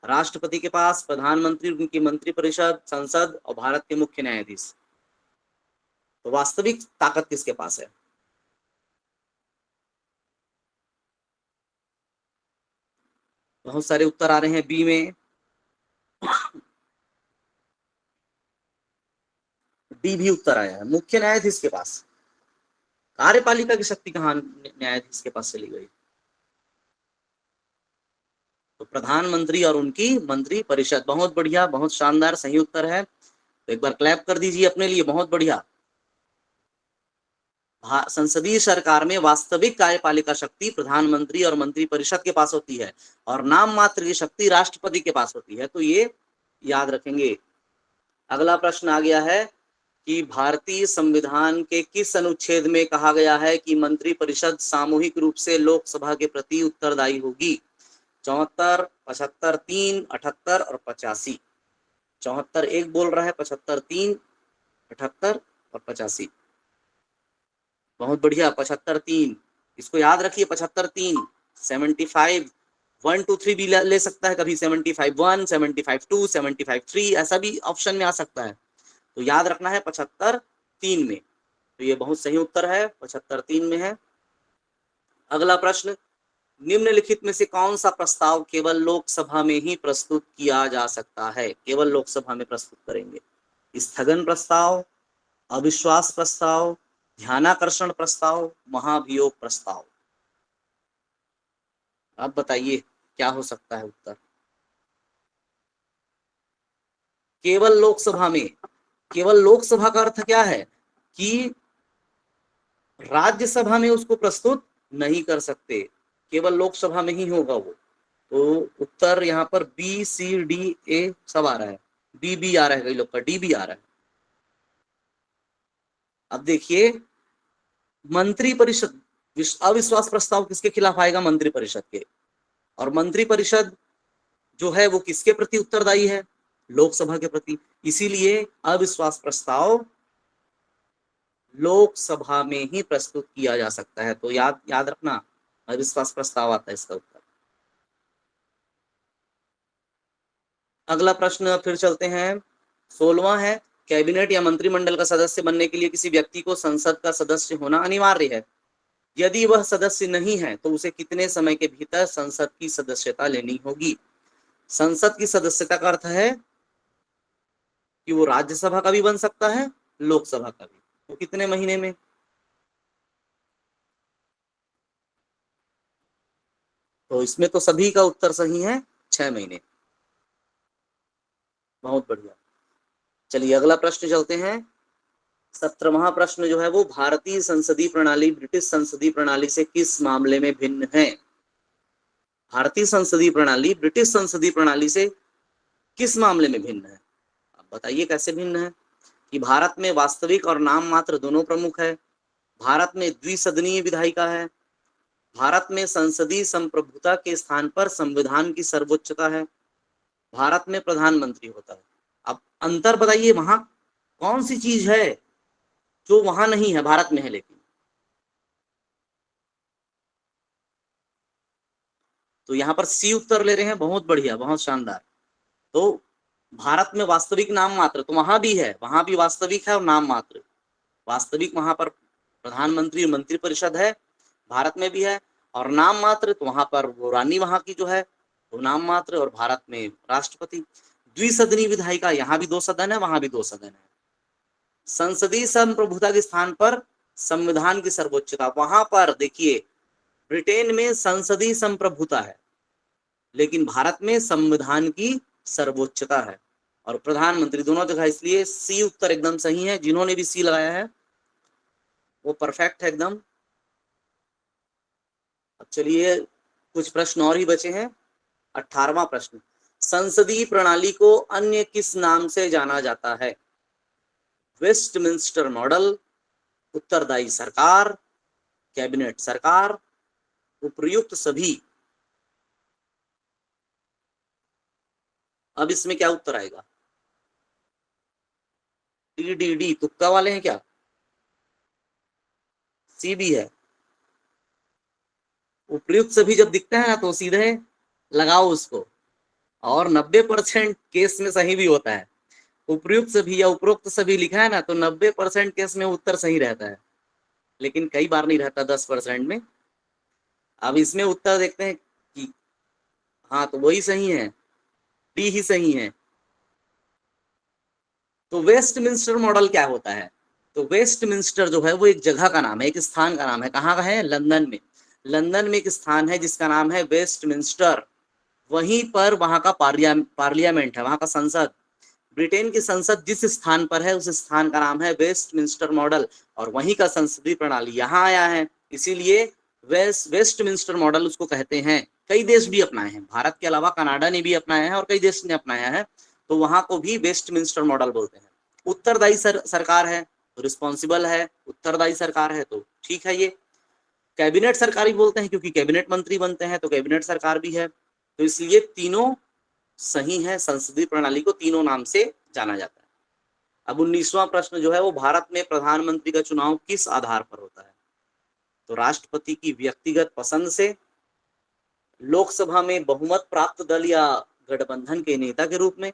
राष्ट्रपति के पास, प्रधानमंत्री, उनकी मंत्री परिषद, संसद और भारत के मुख्य न्यायाधीश। तो वास्तविक ताकत किसके पास है? बहुत सारे उत्तर आ रहे हैं बी में। डी भी उत्तर आया है, मुख्य न्यायाधीश के पास। कार्यपालिका की शक्ति कहाँ न्यायाधीश के पास चली गई? तो प्रधानमंत्री और उनकी मंत्री परिषद। बहुत बढ़िया, बहुत शानदार, सही उत्तर है। तो एक बार क्लैप कर दीजिए अपने लिए, बहुत बढ़िया। संसदीय सरकार में वास्तविक कार्यपालिका शक्ति प्रधानमंत्री और मंत्री परिषद के पास होती है, और नाम मात्र की शक्ति राष्ट्रपति के पास होती है। तो ये याद रखेंगे। अगला प्रश्न आ गया है कि भारतीय संविधान के किस अनुच्छेद में कहा गया है कि मंत्री परिषद सामूहिक रूप से लोकसभा के प्रति उत्तरदायी होगी? 74, 75, 3, 78 और 85। 74 एक बोल रहा है, 75 3, 78 और 85। बहुत बढ़िया, 75 3, इसको याद रखिए। 75 3, 75 1 2 3 भी ले सकता है कभी, 75 1, 75 2, 75 3, ऐसा भी ऑप्शन में आ सकता है। तो याद रखना है 75 3 में। तो ये बहुत सही उत्तर है, 75 3 में है। अगला प्रश्न, निम्नलिखित में से कौन सा प्रस्ताव केवल लोकसभा में ही प्रस्तुत किया जा सकता है? केवल लोकसभा में प्रस्तुत करेंगे। स्थगन प्रस्ताव, अविश्वास प्रस्ताव, ध्यानाकर्षण प्रस्ताव, महाभियोग प्रस्ताव। अब बताइए क्या हो सकता है उत्तर? केवल लोकसभा में। केवल लोकसभा का अर्थ क्या है कि राज्यसभा में उसको प्रस्तुत नहीं कर सकते, केवल लोकसभा में ही होगा वो। तो उत्तर यहाँ पर बी सी डी ए सब आ रहा है, बी भी आ रहा है, कई लोग का डी भी आ रहा है। अब देखिए, मंत्री परिषद, अविश्वास प्रस्ताव किसके खिलाफ आएगा? मंत्री परिषद के। और मंत्री परिषद जो है वो किसके प्रति उत्तरदायी है? लोकसभा के प्रति। इसीलिए अविश्वास प्रस्ताव लोकसभा में ही प्रस्तुत किया जा सकता है। तो याद रखना, अविश्वास प्रस्ताव आता है इसका उत्तर। अगला प्रश्न फिर चलते हैं, 16वां है, कैबिनेट या मंत्रिमंडल का सदस्य बनने के लिए किसी व्यक्ति को संसद का सदस्य होना अनिवार्य है। यदि वह सदस्य नहीं है तो उसे कितने समय के भीतर संसद की सदस्यता लेनी होगी? संसद की सदस्यता का अर्थ है कि वो राज्यसभा का भी बन सकता है, लोकसभा का भी। तो कितने महीने में? तो इसमें तो सभी का उत्तर सही है, 6 महीने। बहुत बढ़िया। चलिए अगला प्रश्न चलते हैं। 17वां प्रश्न जो है वो, भारतीय संसदीय प्रणाली ब्रिटिश संसदीय प्रणाली से किस मामले में भिन्न है? भारतीय संसदीय प्रणाली ब्रिटिश संसदीय प्रणाली से किस मामले में भिन्न है? अब बताइए कैसे भिन्न है? कि भारत में वास्तविक और नाम मात्र दोनों प्रमुख है, भारत में द्विसदनीय विधायिका है, भारत में संसदीय संप्रभुता के स्थान पर संविधान की सर्वोच्चता है। भारत में प्रधानमंत्री होता है। अब अंतर बताइए, वहां कौन सी चीज है जो वहां नहीं है, भारत में है लेकिन। तो यहाँ पर सी उत्तर ले रहे हैं, बहुत बढ़िया, बहुत शानदार। तो भारत में वास्तविक नाम मात्र, तो वहां भी है, वहां भी वास्तविक है और नाम मात्र। वास्तविक वहां पर प्रधानमंत्री और मंत्रिपरिषद है, भारत में भी है। और नाम मात्र तो वहां पर वो रानी वहां की जो है वो नाम मात्र, और भारत में राष्ट्रपति। द्विसदनी विधायिका, यहाँ भी 2 सदन है, वहां भी 2 सदन है। संसदीय संप्रभुता के स्थान पर संविधान की सर्वोच्चता, वहां पर देखिए ब्रिटेन में संसदीय संप्रभुता है लेकिन भारत में संविधान की सर्वोच्चता है, और प्रधानमंत्री दोनों जगह। इसलिए सी उत्तर एकदम सही है। जिन्होंने भी सी लगाया है वो परफेक्ट है एकदम। अब चलिए कुछ प्रश्न और ही बचे हैं। 18वां प्रश्न, संसदीय प्रणाली को अन्य किस नाम से जाना जाता है? वेस्टमिंस्टर मॉडल, उत्तरदायी सरकार, कैबिनेट सरकार, उपर्युक्त सभी। अब इसमें क्या उत्तर आएगा? डी डी डी, तुक्का वाले हैं क्या? सी भी है। उपर्युक्त सभी जब दिखते हैं ना तो सीधे लगाओ उसको, और 90% केस में सही भी होता है। उपर्युक्त सभी या उपरोक्त सभी लिखा है ना तो 90% केस में उत्तर सही रहता है, लेकिन कई बार नहीं रहता, 10% में। अब इसमें उत्तर देखते हैं कि हाँ तो वही सही है, डी ही सही है। तो वेस्टमिंस्टर मॉडल क्या होता है? तो वेस्टमिंस्टर जो है वो एक जगह का नाम है, एक स्थान का नाम है। कहाँ का है? लंदन में। लंदन में एक स्थान है जिसका नाम है वेस्टमिंस्टर। वहीं पर वहां का पार्लियामेंट है, वहां का संसद। ब्रिटेन की संसद जिस स्थान पर है उस स्थान का नाम है वेस्टमिंस्टर मॉडल, और वहीं का संसदीय प्रणाली यहाँ आया है। इसीलिए वेस्टमिंस्टर मॉडल उसको कहते हैं। कई देश भी अपनाए हैं, भारत के अलावा कनाडा ने भी अपनाया है और कई देश ने अपनाया है, तो वहां को भी वेस्टमिंस्टर मॉडल बोलते हैं। उत्तरदायी सरकार है, रिस्पॉन्सिबल है, उत्तरदायी सरकार है, तो ठीक है। ये कैबिनेट सरकार भी बोलते हैं क्योंकि कैबिनेट मंत्री बनते हैं, तो कैबिनेट सरकार भी है। तो इसलिए तीनों सही है, संसदीय प्रणाली को तीनों नाम से जाना जाता है। अब 19वां प्रश्न जो है वो, भारत में प्रधानमंत्री का चुनाव किस आधार पर होता है? तो राष्ट्रपति की व्यक्तिगत पसंद से, लोकसभा में बहुमत प्राप्त दल या गठबंधन के नेता के रूप में।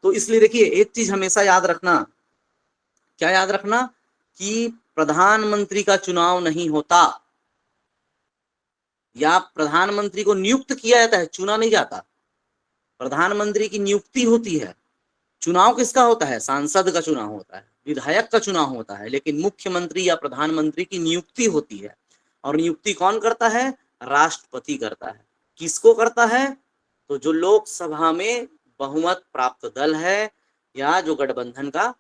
तो इसलिए देखिए एक चीज हमेशा याद रखना, क्या याद रखना? कि प्रधानमंत्री का चुनाव नहीं होता, या प्रधानमंत्री को नियुक्त किया जाता है, चुना नहीं जाता। प्रधानमंत्री की नियुक्ति होती है। चुनाव किसका होता है? सांसद का चुनाव होता है, विधायक का चुनाव होता है, लेकिन मुख्यमंत्री या प्रधानमंत्री की नियुक्ति होती है। और नियुक्ति कौन करता है? राष्ट्रपति करता है। किसको करता है? तो जो लोकसभा में बहुमत प्राप्त दल है या जो गठबंधन का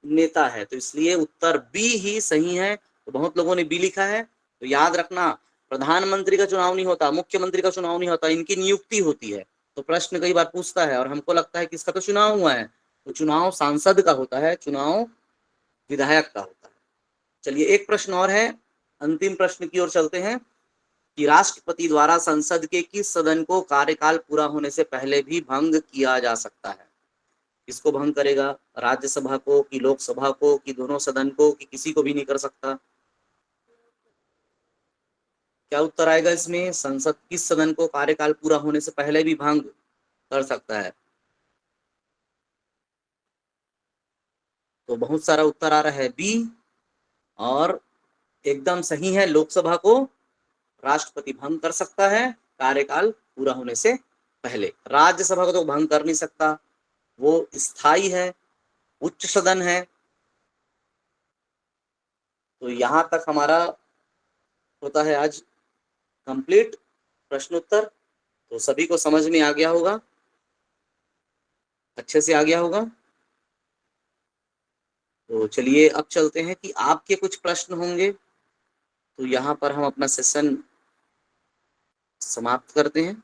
नेता है। तो इसलिए उत्तर बी ही सही है। तो बहुत लोगों ने बी लिखा है, तो याद रखना प्रधानमंत्री का चुनाव नहीं होता, मुख्यमंत्री का चुनाव नहीं होता, इनकी नियुक्ति होती है। तो प्रश्न कई बार पूछता है और हमको लगता है कि इसका तो चुनाव हुआ है, तो चुनाव सांसद का होता है, चुनाव विधायक का होता है। चलिए एक प्रश्न और है, अंतिम प्रश्न की ओर चलते हैं कि राष्ट्रपति द्वारा संसद के किस सदन को कार्यकाल पूरा होने से पहले भी भंग किया जा सकता है? किसको भंग करेगा? राज्यसभा को कि लोकसभा को कि दोनों सदन को कि किसी को भी नहीं कर सकता? क्या उत्तर आएगा इसमें? संसद किस सदन को कार्यकाल पूरा होने से पहले भी भंग कर सकता है? तो बहुत सारा उत्तर आ रहा है बी, और एकदम सही है, लोकसभा को राष्ट्रपति भंग कर सकता है कार्यकाल पूरा होने से पहले। राज्यसभा को तो भंग कर नहीं सकता, वो स्थायी है, उच्च सदन है। तो यहां तक हमारा होता है आज कंप्लीट प्रश्नोत्तर। तो सभी को समझ में आ गया होगा, अच्छे से आ गया होगा। तो चलिए अब चलते हैं कि आपके कुछ प्रश्न होंगे, तो यहाँ पर हम अपना सेशन समाप्त करते हैं।